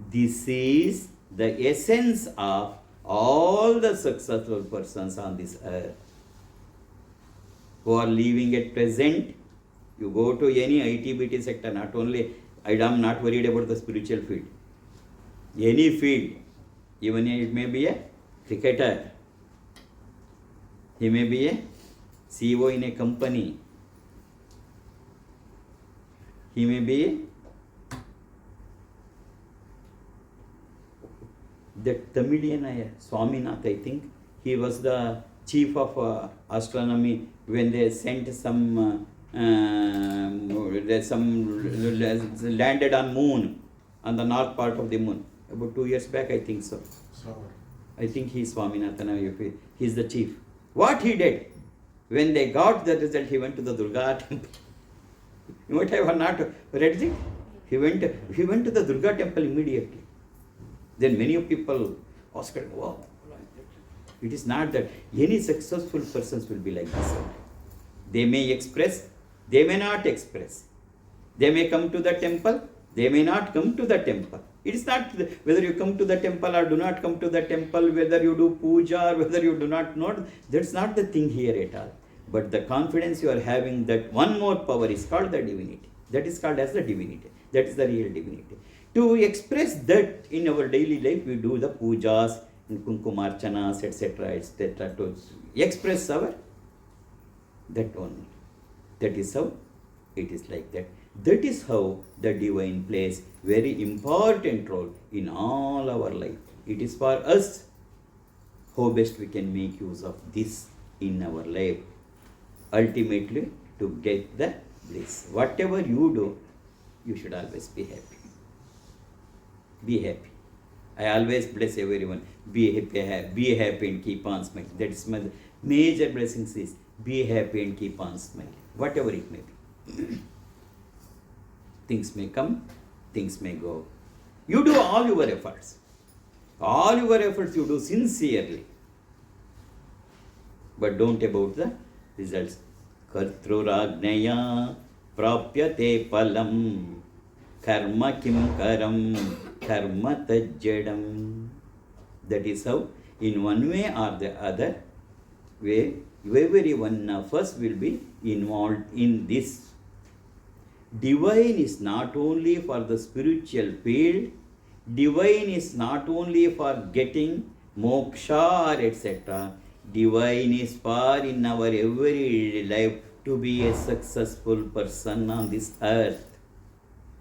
This is the essence of all the successful persons on this earth who are living at present. You go to any IT-BT sector, not only, I am not worried about the spiritual field. Any field, even it may be a cricketer, he may be a CEO in a company, he may be that Tamilian Swaminath, I think, he was the chief of astronomy when they sent some landed on moon, on the north part of the moon, about 2 years back, I think so. I think he is Swaminathan, he is the chief. What he did, when they got the result, he went to the Durga temple. You might have not read it. He went to the Durga temple immediately. Then many people asked, wow, it is not that any successful persons will be like this. They may express, they may not express. They may come to the temple, they may not come to the temple. It is not whether you come to the temple or do not come to the temple, whether you do puja or whether you do not know, that's not the thing here at all. But the confidence you are having that one more power is called the divinity. That is called as the divinity. That is the real divinity. To express that in our daily life, we do the pujas, kunkumarchanas, etc., to express our that only. That is how it is like that. That is how the divine plays very important role in all our life. It is for us how best we can make use of this in our life. Ultimately, to get the bliss. Whatever you do, you should always be happy. Be happy. I always bless everyone. Be happy and keep on smiling. That is my major blessings is be happy and keep on smiling. Whatever it may be. Things may come, things may go. You do all your efforts. All your efforts you do sincerely. But don't about the results. Kartrurajnaya prapyate palam karma kim karam karma tajjadam. That is how, in one way or the other way, every one of us will be involved in this. Divine is not only for the spiritual field, divine is not only for getting moksha or etc. Divine is for in our everyday life to be a successful person on this earth.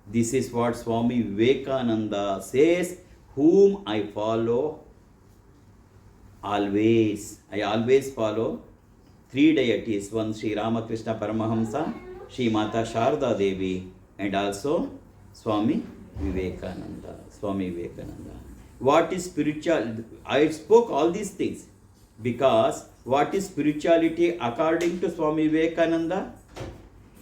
This is what Swami Vivekananda says, whom I follow always. I always follow three deities, one Sri Ramakrishna Paramahamsa, Sri Mata Sharda Devi, and also Swami Vivekananda. Swami Vivekananda. What is spiritual? I spoke all these things because what is spirituality according to Swami Vivekananda?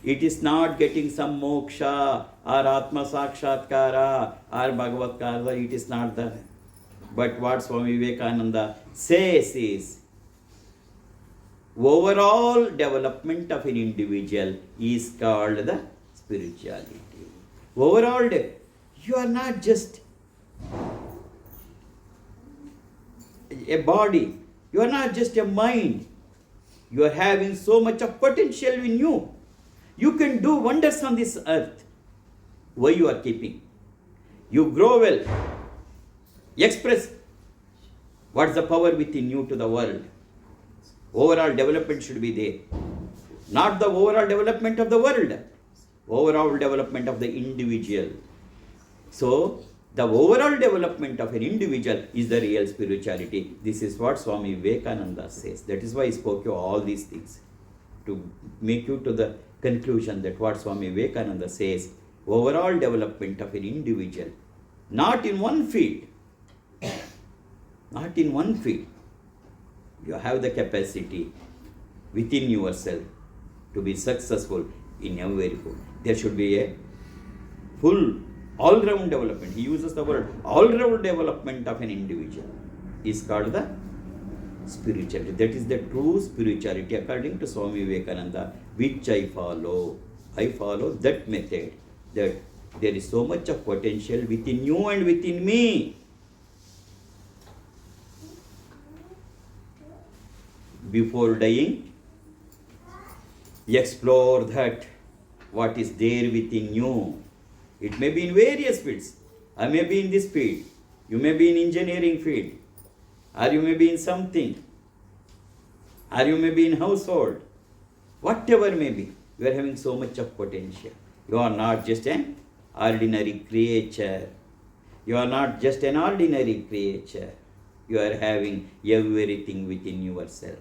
It is not getting some moksha or Atma Sakshatkara or Bhagavatkara. It is not that. But what Swami Vivekananda says is, overall development of an individual is called the spirituality. Overall, you are not just a body. You are not just a mind. You are having so much of potential in you. You can do wonders on this earth. Why you are keeping? You grow well. Express what's the power within you to the world. Overall development should be there. Not the overall development of the world. Overall development of the individual. So, the overall development of an individual is the real spirituality. This is what Swami Vivekananda says. That is why I spoke you all these things. To make you to the conclusion that what Swami Vivekananda says, overall development of an individual. Not in one field. Not in one field. You have the capacity within yourself to be successful in every field. There should be a full all-round development. He uses the word all-round development of an individual is called the spirituality. That is the true spirituality according to Swami Vivekananda, which I follow. I follow that method, that there is so much of potential within you and within me. Before dying, explore that what is there within you. It may be in various fields. I may be in this field. You may be in engineering field. Or you may be in something. Or you may be in household. Whatever may be, you are having so much of potential. You are not just an ordinary creature. You are not just an ordinary creature. You are having everything within yourself.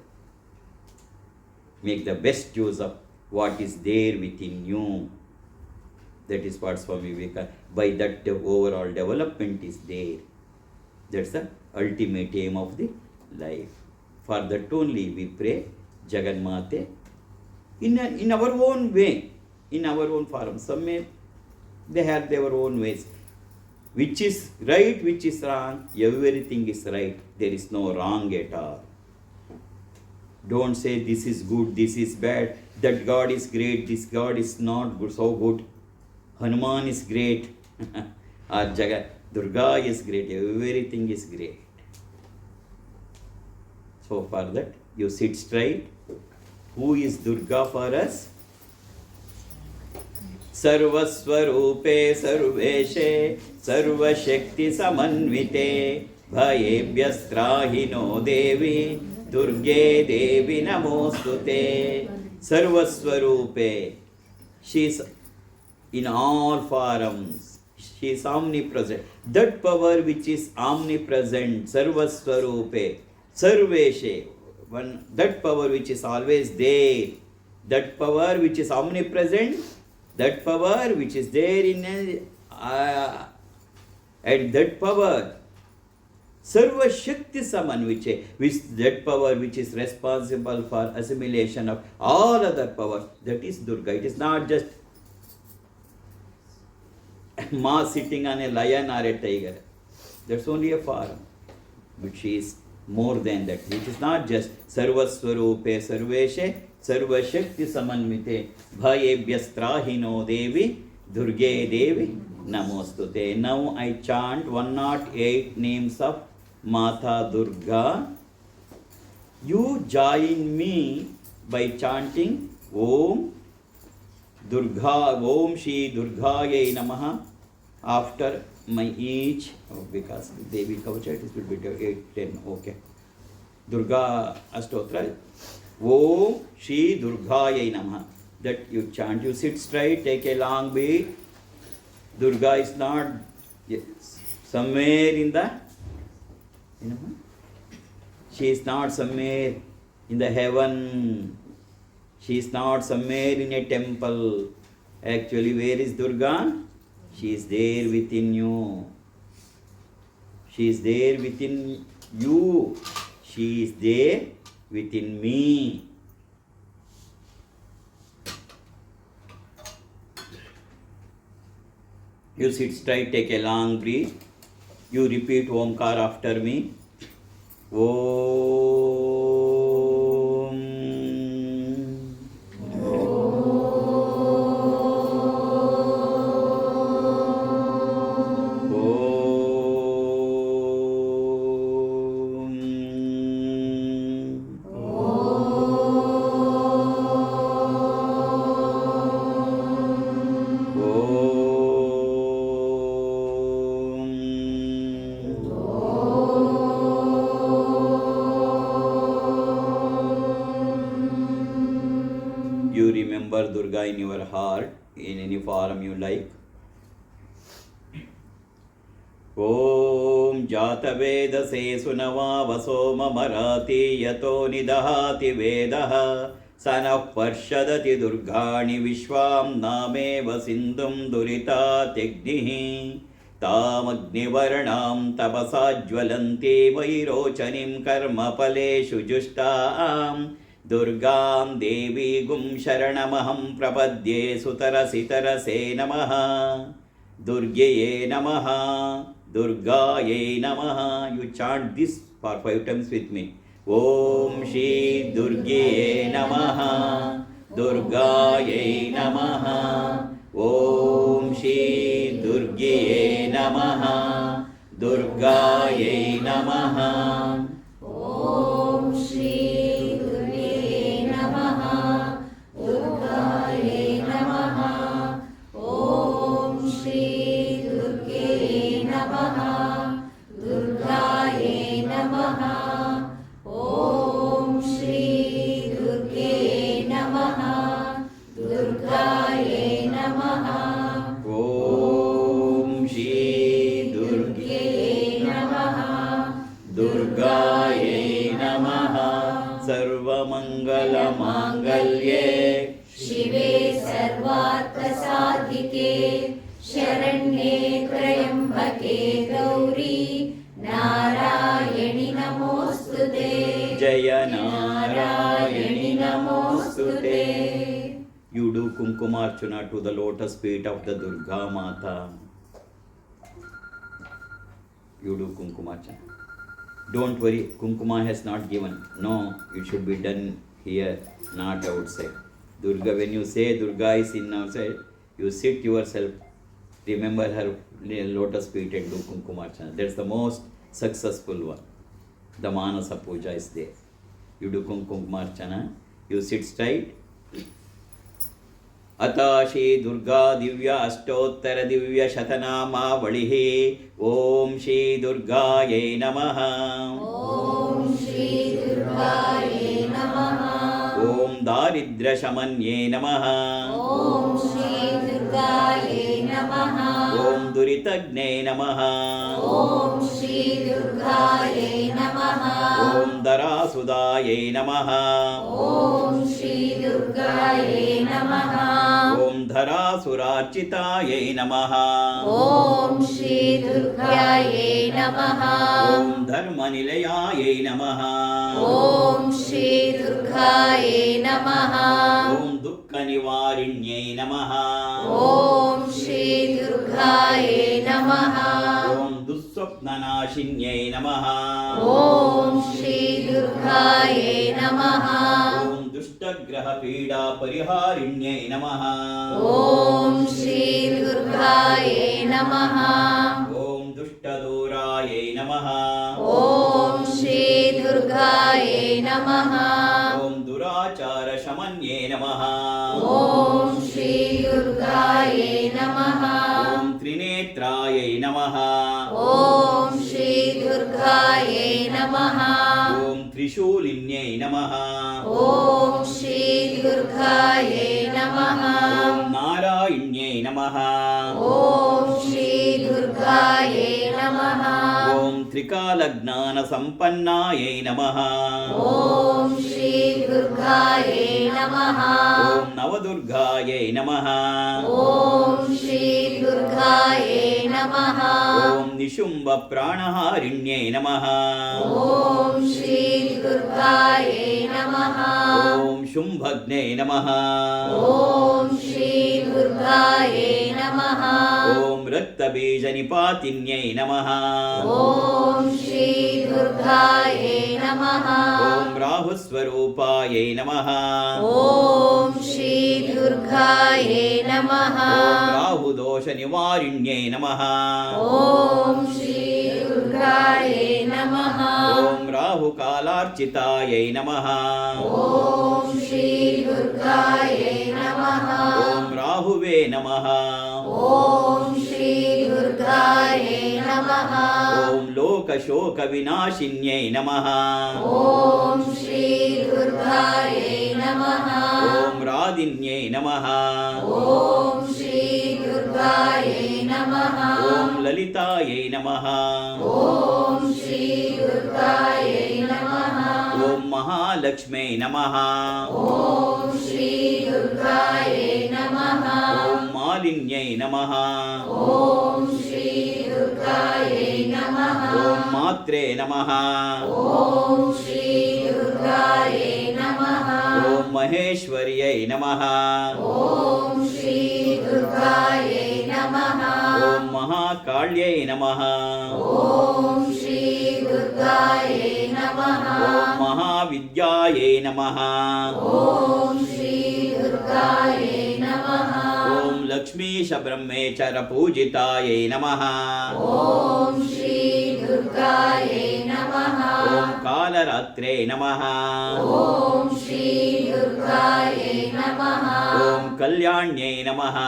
Make the best use of what is there within you. That is what Swami Vivekananda, by that overall development is there. That's the ultimate aim of the life. For that only we pray Jagannathe in our own way, in our own form. Some may, they have their own ways. Which is right, which is wrong, everything is right. There is no wrong at all. Don't say this is good, this is bad, that God is great, this God is not good, so good. Hanuman is great, or Durga is great, everything is great. So for that, you sit straight. Who is Durga for us? Sarvaswarupe sarveshe sarvashakti samanvite bhayebhyastrahino devi Durge devi namostute. Sarvaswarupe. She is in all forms. She is omnipresent. That power which is omnipresent, Sarvaswarupe, Sarveshe, that power which is always there, that power which is omnipresent, that power which is there in and that power, Sarva Shakti Samanviche, which that power which is responsible for assimilation of all other powers, that is Durga. It is not just Ma sitting on a lion or a tiger. That's only a form. But she is more than that. It is not just Sarvaswarupe Sarveshe Sarva Shakti Samanvite Bhayebhyastrahino Devi Durge Devi Namostute. Now I chant 108 names of Mata Durga. You join me by chanting Om Durga, Om Shri Durgaye Namaha after my each, because Devi Kavacha, it will be 8, 10, okay. Durga Astotra, Om Shri Durgaye Namaha. That you chant, you sit straight, take a long beat. Durga is not somewhere in the, she is not somewhere in the heaven. She is not somewhere in a temple. Actually, where is Durga? She is there within you. She is there within you. She is there within me. You sit straight, take a long breath. You repeat Omkar after me. You remember Durga in your heart, in any form you like. Om Jata Veda Se Sunava Vasoma Marati Yato Nidahati Vedaha Sanah Parshadati Durgani Vishwam Nameva Sindhum Durita Tegnihi Tam Agnivaranam Tapasa Jvalanti Vairochanim Karma Paleshu Justam Durgam Devi Gum Sharanamaham Prapadye Sutarasitarase Namaha Durgaye Namaha, Durgaye Namaha. You chant this for 5 times with me. Om Shri Durgaye Namaha, Durgaye Namaha. Om Shri Durgaye Namaha, Durgaye Namaha. Om Shri Durgaye Namaha, Durgaye Namaha. Om Shri Durgaye Namaha, Durgaye Namaha. Om Shri Durgaye Namaha, Durgaye Namaha. Om Shri Durgaye Namaha, Durgaye Namaha. Sarvamangala Mangalye शिवे सर्वार्थसाधिके शरण्ये त्र्यम्बके गौरी नारायणि नमोऽस्तुते. Jaya Narayani Namostute. You do Kumkumarchana to the lotus feet of the Durga Mata. You do Kumkumarchana. Don't worry, Kumkuma has not given. No, it should be done here, not outside. Durga, when you say Durga is in outside, you sit yourself, remember her lotus feet and do Kumkumarchana. That's the most successful one. The Manasa Puja is there. You do Kumkumarchana, you sit straight. Ata Shri Durga Divya Ashtottara Divya Shatanama Valihi. Om Shri Durgaye Namaha. Om Shri Durgaye Namaha. Om Daridra Shamanye Namaha. Om Shri Durgaye Namaha. Om Duritagne Namaha. Om Shri Durgaye Namaha. Om Darasudaye Namaha. Om Shri Durgaye Namaha. Om Dharasurachitaye Namaha. Om Shri Durgaye Namaha. Om Dharmanilayaye Namaha. Om Shri Durgaye Namaha. Om Dukkha Nivarinye Namaha. Om Shri Durgaye Namaha. Om Dusswapnanashinye Namaha. Om Shri Durgaye Namaha. Om Dushtagraha Pida Pariharinye Namaha. Om Shri Durgaye Namaha. Om Dushtaduraye Namaha. Om Shri Durgaye Namaha. Om Durachara Shamanye Namaha. Om Shri Durgaye Namaha. Om Trinetraye Namaha. Om Shri Durgaye Namaha. Om Trishulinye Namaha. Om Shri Durgaye Namaha. Om Narayinye Namaha. Om Shri Durgaye Namaha. Om Trikalagnana Sampannaye Namaha. Om Shri Durgaye Namaha. Om Navadurgaye Namaha. Om Shri Durgaye Namaha. Om Nishumbha Pranaharinye Namaha. Om Shri Durgaye Namaha. Om Shumbhagne Namaha. Om Shri Durgaye Namaha. Om Raktabija-nipatinye Namaha. Om Shri Durgaye Namaha. Om Rahuswarupaye Namaha. Om Shri Durgaye Namaha. Om Rahudosha-nivarinye Namaha. Om Shri Durgaye Namaha. Om Rahukalarchitaye Namaha. Om Shri Durgaye Namaha. Om Rahuve Namaha. Om Shri Durgaye Namaha. Om Lokashoka-vinashinye Namaha. Om Shri Durgaye Namaha. Om Radinye Namaha. Om Shri Durgaye Namaha. Om Lalitaye Namaha. Om Shri Durgaye Namaha. Om Mahalakshme Namaha. Om Shri Durgaye Namaha. Om Malinye Namaha. Om Shri Durgaye Namaha. Om Matre Namaha. Om Shri Durgaye Namaha. Om Maheshwarye Namaha. Om Shri Durgaye Namaha. Om कराळ्यै नमः ॐ श्री दुर्गायै नमः ॐ महाविद्यायै नमः ॐ श्री दुर्गायै नमः ॐ लक्ष्मीशब्रह्मेचर पूजितायै नमः ॐ श्री दुर्गायै नमः ॐ कालरात्रे नमः ॐ श्री दुर्गायै नमः ॐ कल्याण्यै नमः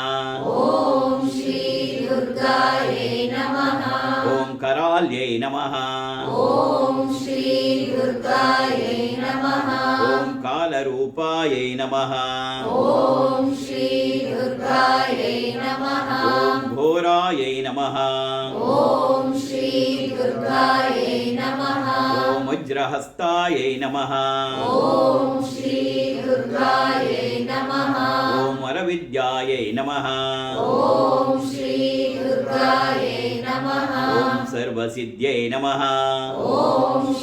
ॐ श्री दुर्गायै नमः ॐ कराल्यै नमः ॐ श्री दुर्गायै नमः ॐ कालरूपायै नमः ॐ श्री दुर्गायै नमः ॐ घोरायै नमः ॐ श्री दुर्गायै नमः ॐ वज्रहस्तायै नमः ॐ श्री दुर्गायै नमः ॐ वरविद्यायै नमः ॐ श्री दुर्गायै नमः ॐ सर्वसिद्ध्यै नमः ॐ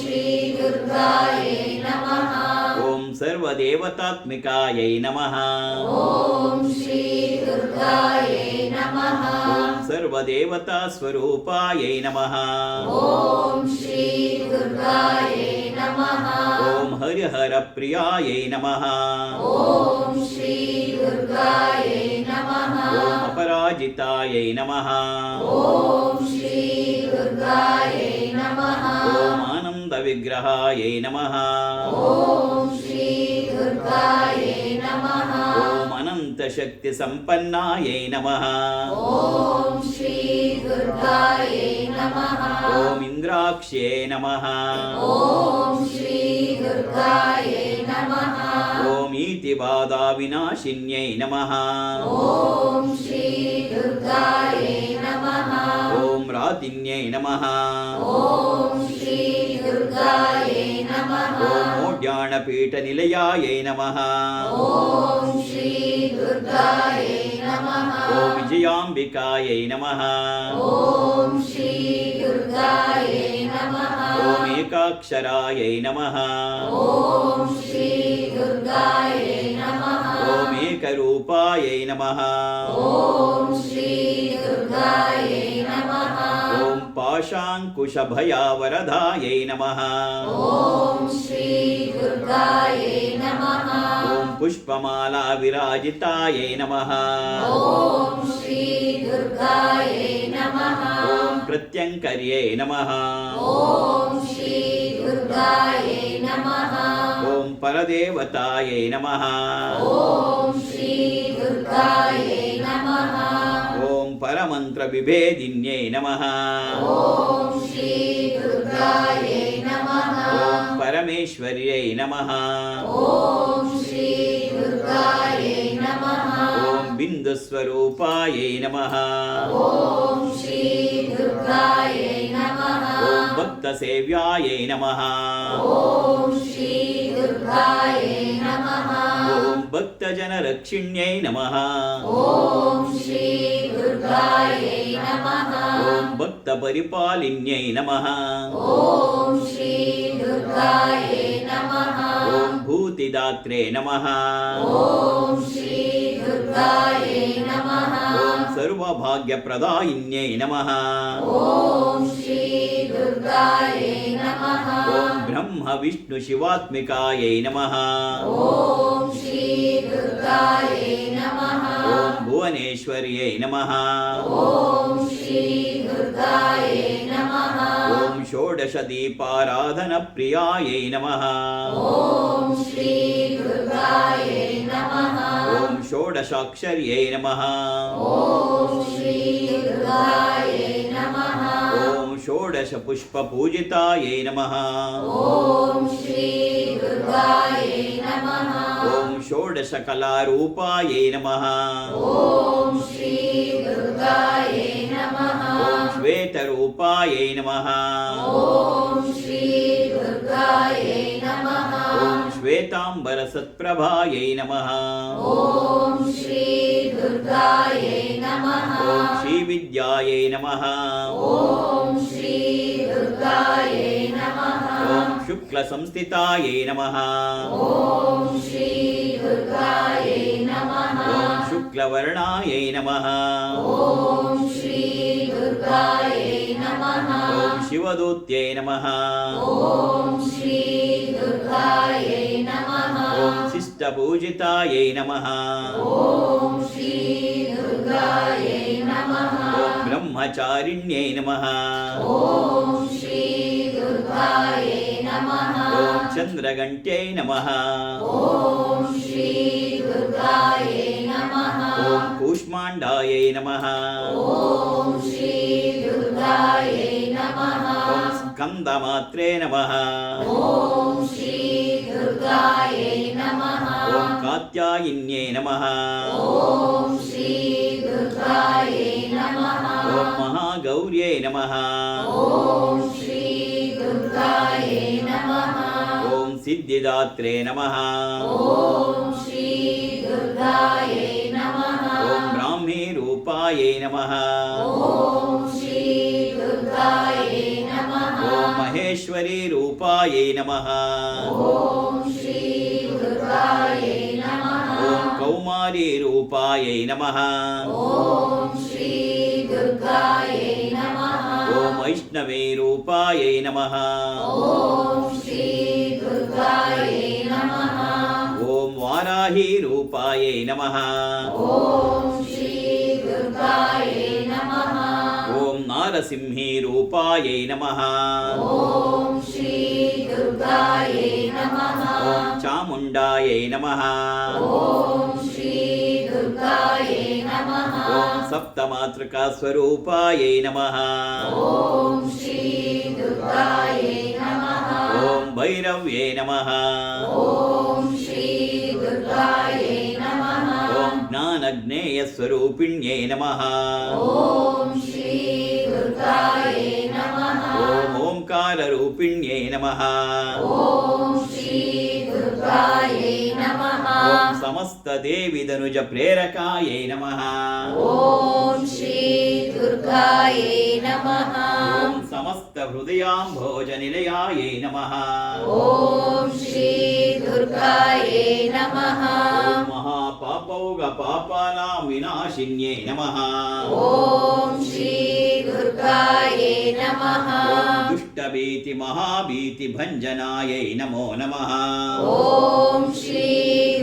श्री दुर्गायै नमः ॐ सर्वदेवतात्मिकायै नमः ॐ श्री दुर्गायै नमः ॐ सर्वदेवतास्वरूपायै नमः ॐ श्री दुर्गायै नमः ॐ हरिहरप्रियायै नमः ॐ श्री दुर्गायै नमः ॐ अपराजितायै नमः ॐ श्री दुर्गायै नमः ॐ आनन्दविग्रहायै नमः ॐ श्री दुर्गायै नमः ॐ अनन्तशक्तिसम्पन्नायै नमः ॐ श्री दुर्गायै नमः ॐ इन्द्राक्ष्यै नमः ॐ श्री दुर्गायै नमः ॐ ईतिबाधाविनाशिन्यै नमः ॐ श्री दुर्गायै नमः ॐ रातिन्यै नमः ॐ श्री दुर्गायै नमः ॐ मोड्याणपीठनिलयायै नमः ॐ श्री दुर्गायै नमः ॐ विजयाम्बिकायै नमः ॐ श्री दुर्गायै नमः ॐ एकाक्षरायै नमः ॐ श्री दुर्गायै नमः ॐ एकरूपायै नमः ॐ श्री दुर्गायै नमः ॐ पाशाङ्कुशभयावरदायै नमः ॐ श्री दुर्गायै नमः ॐ पुष्पमालाविराजितायै नमः ॐ श्री दुर्गायै नमः ॐ प्रत्यङ्कर्यै नमः ॐ श्री दुर्गायै नमः ॐ परदेवतायै नमः ॐ श्री दुर्गायै नमः ॐ परमन्त्रविभेदिन्यै नमः ॐ श्री दुर्गायै नमः ॐ परमेश्वर्यै नमः ॐ श्री दुर्गायै नमः ॐ बिन्दुस्वरूपायै नमः ॐ श्री दुर्गायै नमः ॐ भक्तसेव्यायै नमः ॐ श्री दुर्गायै नमः ॐ भक्तजनरक्षिण्यै नमः ॐ श्री दुर्गायै नमः ॐ भक्तपरिपालिन्यै नमः ॐ श्री दुर्गायै नमः ॐ भूतिदात्रे नमः ॐ श्री दुर्गायै नमः ॐ सर्वभाग्यप्रदायिन्यै नमः ॐ श्री दुर्गायै नमः ॐ ब्रह्मविष्णुशिवात्मिकायै नमः ॐ श्री दुर्गायै नमः ॐ भुवनेश्वर्यै नमः ॐ श्री दुर्गायै नमः ॐ षोडशदीपाराधनप्रियायै नमः ॐ श्री दुर्गायै नमः ॐ षोडशाक्षर्यै नमः ॐ श्री दुर्गायै नमः ॐ षोडशपुष्पपूजितायै नमः ॐ श्री दुर्गायै नमः ॐ षोडशकलारूपायै नमः ॐ श्री दुर्गायै नमः ॐ श्वेतरूपायै नमः ॐ श्री दुर्गायै नमः ॐ श्वेताम्बरसत्प्रभायै नमः ॐ श्री दुर्गायै नमः ॐ श्रीविद्यायै नमः ॐ श्री दुर्गायै नमः ॐ शुक्लसंस्थितायै नमः ॐ श्री दुर्गायै नमः ॐ शुक्लवर्णायै नमः ॐ श्री दुर्गायै नमः ॐ शिवदूत्यै नमः ॐ श्री दुर्गायै नमः ॐ शिष्टपूजितायै नमः ॐ श्री दुर्गायै नमः ॐ ब्रह्मचारिण्यै नमः ॐ श्री दुर्गायै नमः ॐ चन्द्रघण्ट्यै नमः ॐ श्री दुर्गायै नमः ॐ कूष्माण्डायै नमः ॐ श्री दुर्गायै नमः ॐ स्कन्दमात्रे नमः ॐ श्री दुर्गायै नमः ॐ कात्यायिन्यै नमः ॐ श्री दुर्गायै नमः ॐ महागौर्यै नमः ॐ श्री दुर्गायै नमः ॐ सिद्धिदात्रे नमः ॐ श्री दुर्गायै नमः ॐ ब्राह्मीरूपायै नमः ॐ श्री दुर्गायै नमः ॐ महेश्वरीरूपायै नमः ॐ श्री दुर्गायै नमः ॐ कौमारीरूपायै नमः ॐ श्री दुर्गायै नमः ॐ वैष्णवीरूपायै नमः ॐ श्री दुर्गायै नमः ॐ वाराहीरूपायै नमः ॐ श्री दुर्गायै नमः ॐ नारसिंहीरूपायै नमः ॐ श्री दुर्गायै नमः ॐ चामुण्डायै नमः ॐ श्री दुर्गायै नमः ॐ सप्तमातृकास्वरूपायै नमः ॐ श्री दुर्गायै नमः ॐ भैरव्यै नमः ॐ श्री दुर्गायै नमः ॐ ज्ञानज्ञेयस्वरूपिण्यै नमः ॐ श्री दुर्गायै नमः ॐ ओङ्काररूपिण्यै नमः ॐ श्री दुर्गायै नमः ॐ समस्तदेविदनुजप्रेरकायै नमः ॐ श्री दुर्गायै नमः ॐ समस्तहृदयाम्भोजनिलयायै नमः ॐ श्री दुर्गायै नमः ॐ महापापौगपापानां विनाशिन्यै नमः ॐ श्री दुर्गायै नमः ॐ दुष्टभीतिमहाभीतिभञ्जनायै नमो नमः ॐ श्री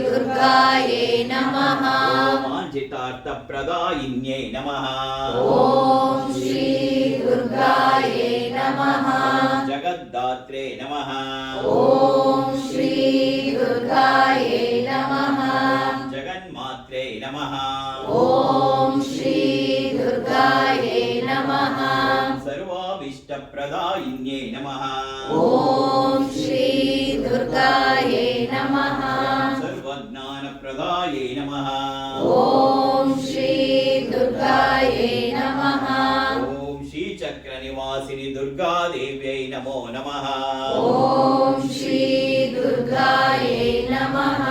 दुर्गायै नमः ॐ वाञ्छितार्थप्रदायिन्यै नमः ॐ श्री दुर्गायै नमः ॐ जगद्दात्रे नमः ॐ श्री दुर्गायै नमः जगन्मात्रे नमः ॐ श्री दुर्गायै नमः सर्वाभीष्टप्रदायिन्यै नमः ॐ श्री दुर्गायै नमः सर्वज्ञानप्रदायै नमः ॐ श्री दुर्गायै नमः ॐ श्रीचक्रनिवासिनि दुर्गादेव्यै नमो नमः ॐ श्री दुर्गायै नमः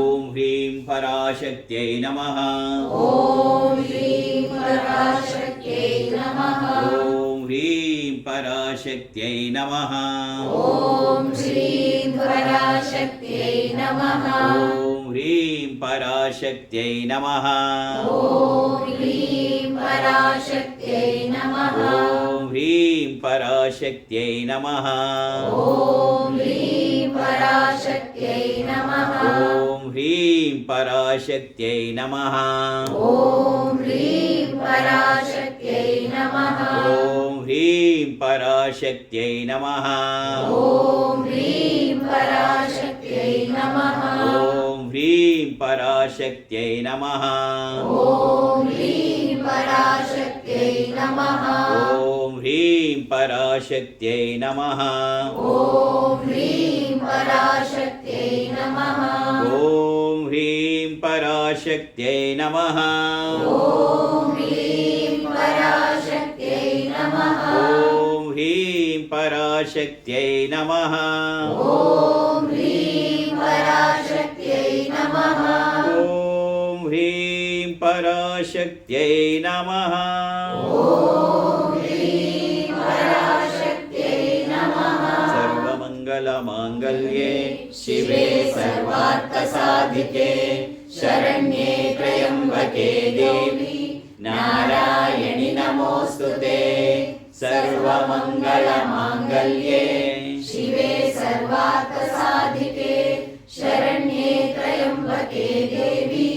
ॐ ह्रीं पराशक्त्यै नमः ॐ ह्रीं पराशक्त्यै नमः ॐ ह्रीं पराशक्त्यै नमः ॐ श्रीं पराशक्त्यै नमः ॐ ह्रीं पराशक्त्यै नमः ॐ ह्रीं पराशक्त्यै नमः ॐ ह्रीं पराशक्त्यै नमः ॐ ह्रीं पराशक्त्यै नमः ॐ ह्रीं पराशक्त्यै नमः ॐ ह्रीं पराशक्त्यै नमः ॐ ह्रीं पराशक्त्यै नमः ॐ ह्रीं पराशक्त्यै नमः ॐ ह्रीं पराशक्त्यै नमः ॐ ह्रीं पराशक्त्यै नमः ॐ ह्रीं पराशक्त्यै नमः ॐ ह्रीं पराशक्त्यै नमः ॐ ह्रीं पराशक्त्यै नमः ॐ ह्रीं पराशक्त्यै नमः ॐ ह्रीं पराशक्त्यै नमः ॐ ह्रीं पराशक्त्यै नमः ॐ ह्रीं पराशक्त्यै नमः ॐ ह्रीं पराशक्त्यै नमः सर्वमङ्गलमाङ्गल्ये शिवे सर्वार्थसाधिके ಶರಣ್ಯೇ ತ್ರ್ಯಂಬಕೆ ದೇವಿ ನಾರಾಯಣಿ ನಮೋಸ್ತುತೆ. ಸರ್ವಮಂಗಳ ಮಾಂಗಲ್ಯೇ ಶಿವೆ ಸರ್ವಾರ್ಥ ಸಾಧಿಕೆ ಶರಣ್ಯೇ ತ್ರ್ಯಂಬಕೆ ದೇವಿ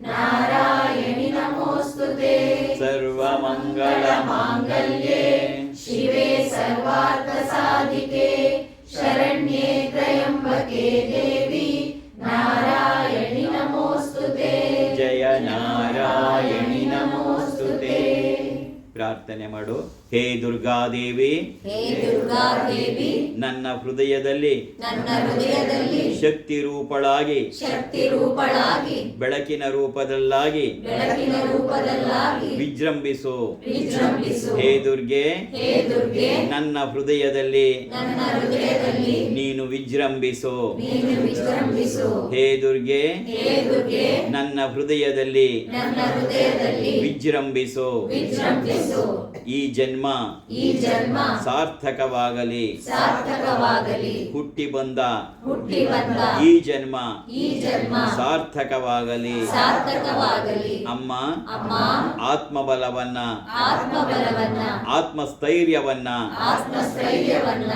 ನಾರಾಯಣಿ ನಮೋಸ್ತುತೆ. ಸರ್ವಮಂಗಳ ಮಾಂಗಲ್ಯೇ ಶಿವೆ ಸರ್ವಾರ್ಥ ಸಾಧಿಕೆ ಶರಣ್ಯೇ ತ್ರ್ಯಂಬಕೆ ದೇವಿ ನಾರಾಯಣಿ ನಮೋಸ್ತುತೆ. ಜಯ ನಾರಾಯಣಿ ನಮೋಸ್ತುತೆ. ಪ್ರಾರ್ಥನೆ ಮಾಡು. ಹೇ ದುರ್ಗಾದೇವಿ, ಹೇ ದುರ್ಗಾದೇವಿ, ನನ್ನ ಹೃದಯದಲ್ಲಿ ನನ್ನ ಹೃದಯದಲ್ಲಿ ಶಕ್ತಿ ರೂಪಳಾಗಿ ಶಕ್ತಿ ರೂಪಳಾಗಿ ಬೆಳಕಿನ ರೂಪದಲ್ಲಾಗಿ ಬೆಳಕಿನ ರೂಪದಲ್ಲಾಗಿ ವಿಜೃಂಭಿಸು. ವಿಜೃಂಭಿಸು. ಹೇ ದುರ್ಗೆ, ಹೇ ದುರ್ಗೆ, ನನ್ನ ಹೃದಯದಲ್ಲಿ ನನ್ನ ಹೃದಯದಲ್ಲಿ ನೀನು ವಿಜೃಂಭಿಸು. ನೀನು ವಿಜೃಂಭಿಸು. ಹೇ ದುರ್ಗೆ, ಹೇ ದುರ್ಗೆ, ನನ್ನ ಹೃದಯದಲ್ಲಿ ನನ್ನ ಹೃದಯದಲ್ಲಿ ವಿಜೃಂಭಿಸು. ವಿಜೃಂಭಿಸು. ಈ ಜನ್ಮ ಈ ಜನ್ಮ ಸಾರ್ಥಕವಾಗಲಿ. ಸಾರ್ಥಕವಾಗಲಿ. ಹುಟ್ಟಿ ಬಂದ ಹುಟ್ಟಿ ಬಂದ ಈ ಜನ್ಮ ಈ ಜನ್ಮ ಸಾರ್ಥಕವಾಗಲಿ. ಸಾರ್ಥಕವಾಗಲಿ. ಅಮ್ಮ, ಅಮ್ಮ, ಆತ್ಮಬಲವನ್ನ, ಆತ್ಮಬಲವನ್ನ, ಆತ್ಮಸ್ಥೈರ್ಯವನ್ನ, ಆತ್ಮಸ್ಥೈರ್ಯವನ್ನ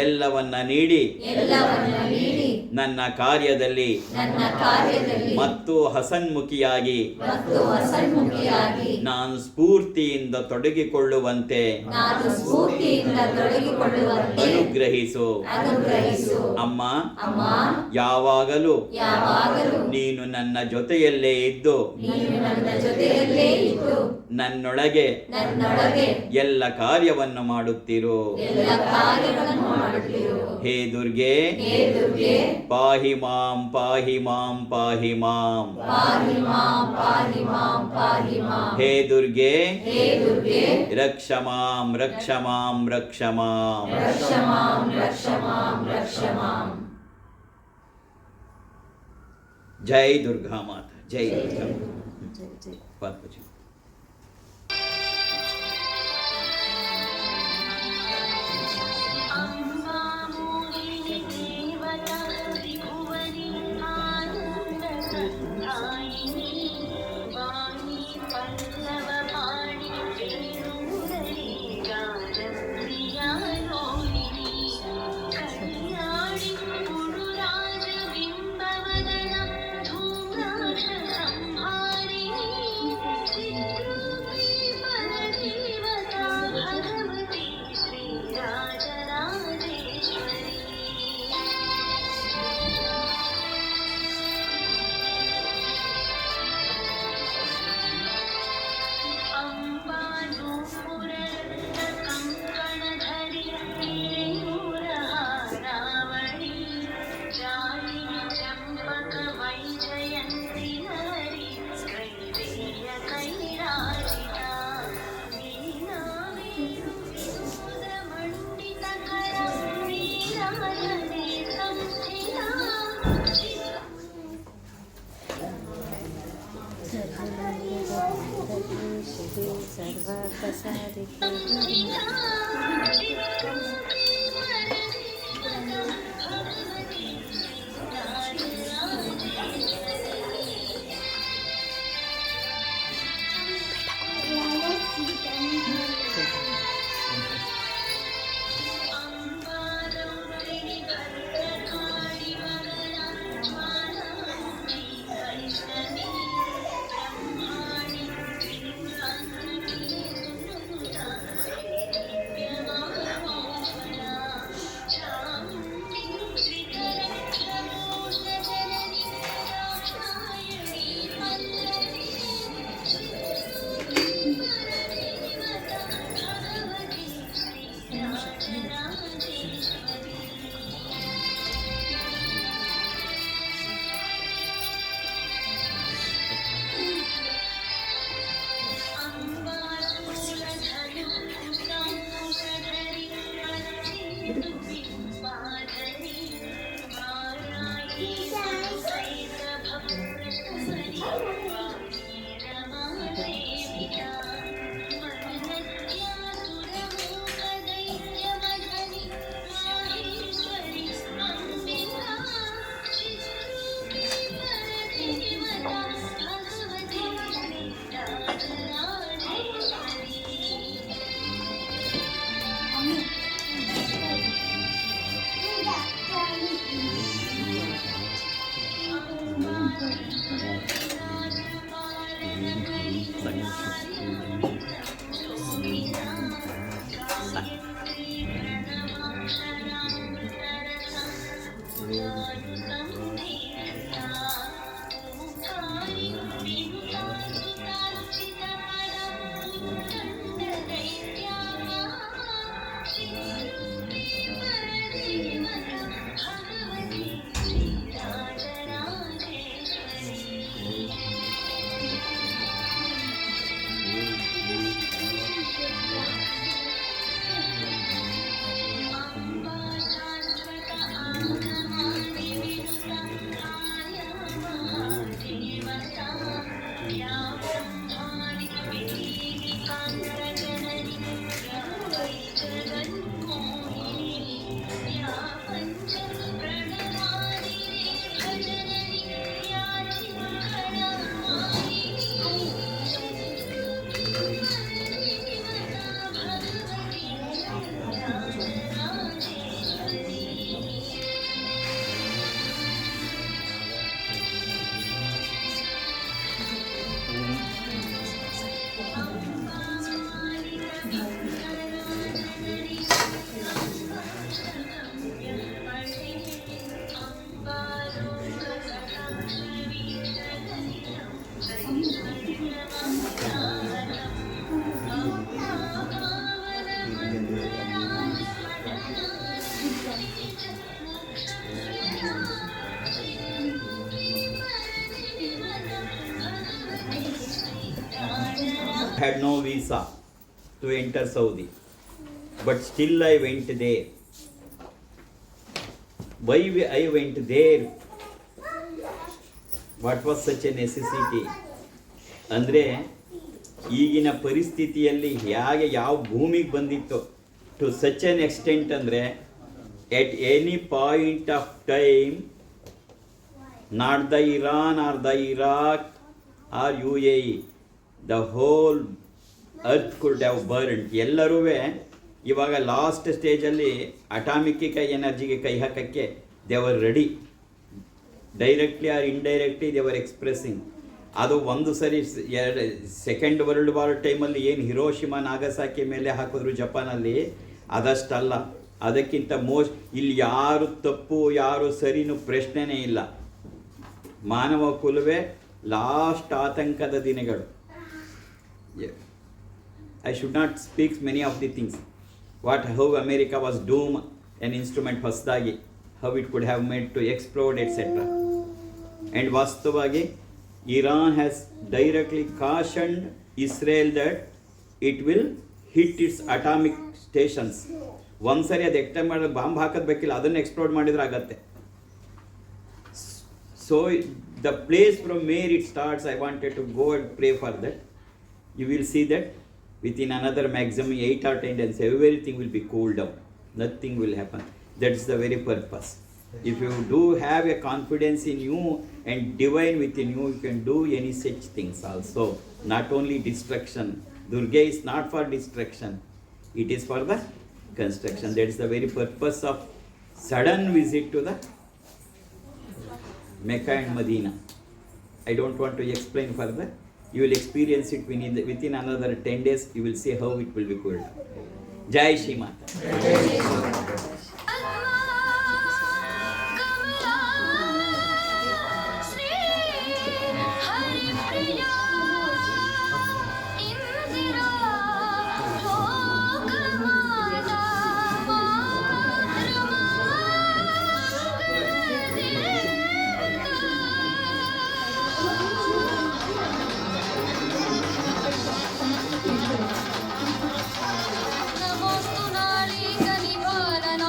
ಎಲ್ಲವನ್ನ ನೀಡಿ ಎಲ್ಲವನ್ನ ನೀಡಿ ನನ್ನ ಕಾರ್ಯದಲ್ಲಿ ನನ್ನ ಕಾರ್ಯದಲ್ಲಿ ಮತ್ತು ಹಸನ್ಮುಖಿಯಾಗಿ ಮತ್ತು ಹಸನ್ಮುಖಿಯಾಗಿ ನಾನು ಸ್ಫೂರ್ತಿಯಿಂದ ತೊಡಗಿಕೊಳ್ಳುವಂತೆ ನಾನು ಸ್ಫೂರ್ತಿಯಿಂದ ತೊಡಗಿಕೊಳ್ಳುವಂತೆ ಅನುಗ್ರಹಿಸು. ಅನುಗ್ರಹಿಸು. ಅಮ್ಮ, ಅಮ್ಮ, ಯಾವಾಗಲೂ ಯಾವಾಗಲೂ ನೀನು ನನ್ನ ಜೊತೆಯಲ್ಲೇ ಇದ್ದು ನೀನು ನನ್ನ ಜೊತೆಯಲ್ಲೇ ಇದ್ದು ನನ್ನೊಳಗೆ ನನ್ನೊಳಗೆ ಎಲ್ಲ ಕಾರ್ಯವನ್ನು ಮಾಡುತ್ತಿರು. ಎಲ್ಲ ಕಾರ್ಯಗಳನ್ನು ಮಾಡುತ್ತಿರು. ಹೇ ದುರ್ಗೆ, ಹೇ ದುರ್ಗೆ, ಪಾಹಿ ಮಾಂ ಪಾಹಿ ಮಾಂ ಪಾಹಿ ಮಾಂ. ಪಾಹಿ ಮಾಂ ಪಾಹಿ ಮಾಂ ಪಾಹಿ ಮಾಂ. ಹೇ ದುರ್ಗೆ, ಹೇ ದುರ್ಗೆ, ರಕ್ಷ ಮಾಂ ರಕ್ಷ ಮಾಂ ರಕ್ಷ ಮಾಂ. ರಕ್ಷ ಮಾಂ ರಕ್ಷ ಮಾಂ ರಕ್ಷ ಮಾಂ. ಜೈ ದುರ್ಗಾ ಮಾತಾ, ಜೈ ದುರ್ಗಾ ಮಾತಾ. ಪಾದ ಪೂಜೆ. Had no visa to enter Saudi, but still I went there. Why I went there? What was such a necessity? ಅಂದರೆ ಈಗಿನ ಪರಿಸ್ಥಿತಿಯಲ್ಲಿ ಹೇಗೆ ಯಾವ ಭೂಮಿಗೆ ಬಂದಿತ್ತು ಟು ಸಚ್ ಎನ್ ಎಕ್ಸ್ಟೆಂಟ್ ಅಂದರೆ at any point of time not the Iran or the Iraq or UAE, the whole earth could have burned. ಎಲ್ಲರೂ ಇವಾಗ ಲಾಸ್ಟ್ ಸ್ಟೇಜಲ್ಲಿ ಅಟಾಮಿಕ್ ಎನರ್ಜಿಗೆ ಕೈ ಹಾಕೋಕ್ಕೆ they are ready. Directly or indirectly they are expressing. ಅದು ಒಂದು ಸರಿ ಸೆಕೆಂಡ್ ವರ್ಲ್ಡ್ ವಾರ್ ಟೈಮಲ್ಲಿ ಏನು ಹಿರೋಶಿಮಾ ನಾಗಸಾಕಿ ಮೇಲೆ ಹಾಕಿದ್ರು ಜಪಾನಲ್ಲಿ, ಅದಷ್ಟಲ್ಲ. ಅದಕ್ಕಿಂತ ಇಲ್ಲಿ ಯಾರು ತಪ್ಪು ಯಾರು ಸರಿನೂ ಪ್ರಶ್ನೆನೇ ಇಲ್ಲ. ಮಾನವ ಕುಲವೇ ಲಾಸ್ಟ್ ಆತಂಕದ ದಿನಗಳು. I should not speak many of the things. How America was doomed, an instrument ಹೊಸದಾಗಿ, how it could have made to explode, etc. And ವಾಸ್ತವವಾಗಿ Iran has directly cautioned Israel that it will hit its atomic stations. ಒಂದ್ಸರಿ ಅದು ಎಕ್ಟೈಮ್ ಮಾಡಿದ್ರೆ bomb ಹಾಕೋದು ಬೇಕಿಲ್ಲ, ಅದನ್ನು explode ಮಾಡಿದ್ರೆ ಆಗತ್ತೆ. So the place from where it starts, I wanted to go and pray for that. You will see that within another maximum 8 or 10 days, everything will be cooled down. Nothing will happen. That's the very purpose. If you do have a confidence in you and divine within you, you can do any such things also. Not only destruction. Durga is not for destruction. It is for the construction. That is the very purpose of sudden visit to the Mecca and Medina. I don't want to explain further. You will experience it within another 10 days. You will see how it will be cooled. Jai Shri Mata. ನಮೋಸ್ತು ನಾಳೀಗ ನಿವಾರಣ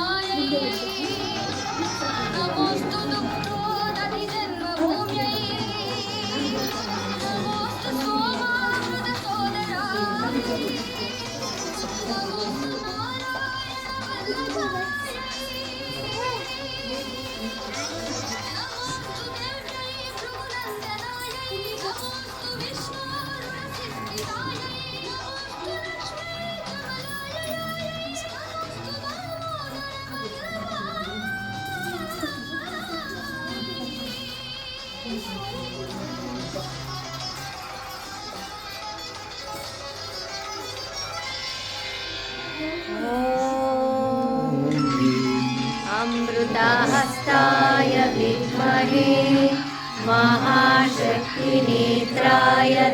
अमृताहस्ताय विद्महे महाशक्तिनेत्राय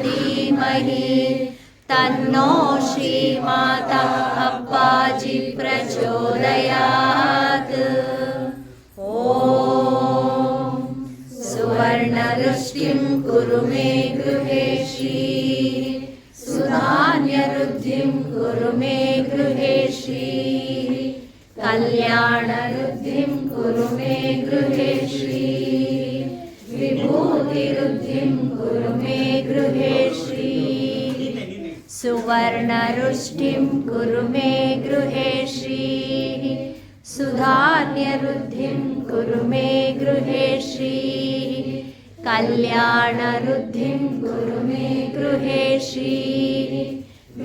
धीमहि तन्नो श्रीमाता अप्पाजि प्रचोदयात्। ॐ सुवर्णरुष्टिं कुरु मे गृहे श्रीः सुधान्यरुद्धिं कुरु मे गृहे श्रीः कल्याणरुद्धिं कुरु मे गृहे श्रीः विभूतिरुद्धिं कुरु मे गृहे श्रीः सुवर्णरुष्टिं कुरु मे गृहे श्रीः सुधान्यरुद्धिं कुरु मे गृहे श्रीः कल्याणरुद्धिं कुरु मे गृहे श्रीः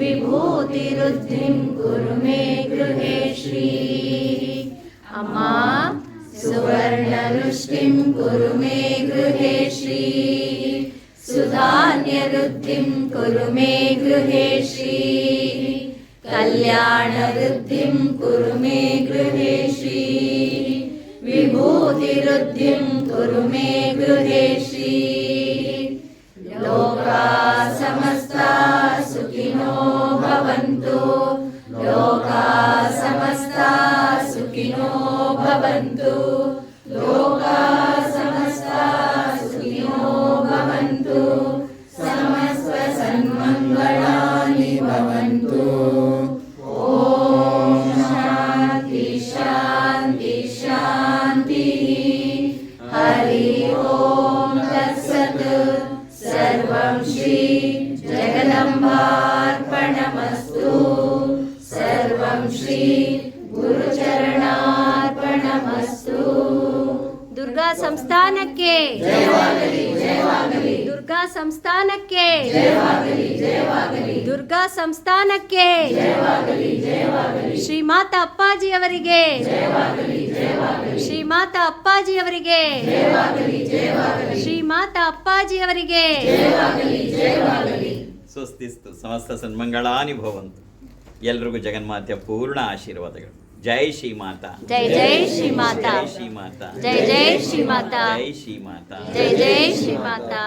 विभूतिरुद्धिं कुरु मे गृहे श्रीः। अम्मा सुवर्णरुष्टिं कुरु मे गृहे श्रीः सुधान्यरुद्धिं कुरु मे गृहे श्रीः कल्याणरुद्धिं कुरु मे गृहे श्रीः विभूतिरुद्धिं कुरु मे गृहे श्रीः। लोकाः समस्ताः सुखिनो भवन्तु लोकाः समस्ताः सुखिनो भवन्तु लोकाः समस्ताः सुखिनो भवन्तु समस्तसन्मङ्गलानि भवन्तु। ॐ शान्ति शान्ति शान्तिः। हरि ओम तत्सत्। सर्वं श्री जगदम्बार्पणमस्तु। सर्वं श्री गुरुचरणार्पणमस्तु। ದುರ್ಗಾ ಸಂಸ್ಥಾನಕ್ಕೆ ಜಯವಾಗಲಿ ಜಯವಾಗಲಿ ದುರ್ಗಾ ಸಂಸ್ಥಾನಕ್ಕೆ ಜಯವಾಗಲಿ ಜಯವಾಗಲಿ ದುರ್ಗಾ ಸಂಸ್ಥಾನಕ್ಕೆ ಜಯವಾಗಲಿ ಜಯವಾಗಲಿ ಶ್ರೀಮಾತಾ ಅಪ್ಪಾಜಿ ಅವರಿಗೆ ಜಯವಾಗಲಿ ಜಯವಾಗಲಿ ಶ್ರೀಮಾತಾ ಅಪ್ಪಾಜಿ ಅವರಿಗೆ ಜಯವಾಗಲಿ ಜಯವಾಗಲಿ ಶ್ರೀಮಾತಾ ಅಪ್ಪಾಜಿ ಅವರಿಗೆ ಜಯವಾಗಲಿ ಜಯವಾಗಲಿ. ಸ್ವಸ್ತಿಸ್ತು ಸಮಸ್ತ ಸನ್ಮಂಗಳಾನಿ ಭವಂತು. ಎಲ್ರಿಗೂ ಜಗನ್ಮಾತೆಯ ಪೂರ್ಣ ಆಶೀರ್ವಾದಗಳು. ಜೈ ಶ್ರೀ ಮಾತಾ. ಜೈ ಜೈ ಶ್ರೀ ಮಾತಾ. ಜೈ ಶ್ರೀ ಮಾತಾ. ಜೈ ಜೈ ಶ್ರೀ ಮಾತಾ. ಜೈ ಶ್ರೀ ಮಾತಾ. ಜೈ ಜೈ ಶ್ರೀ ಮಾತಾ.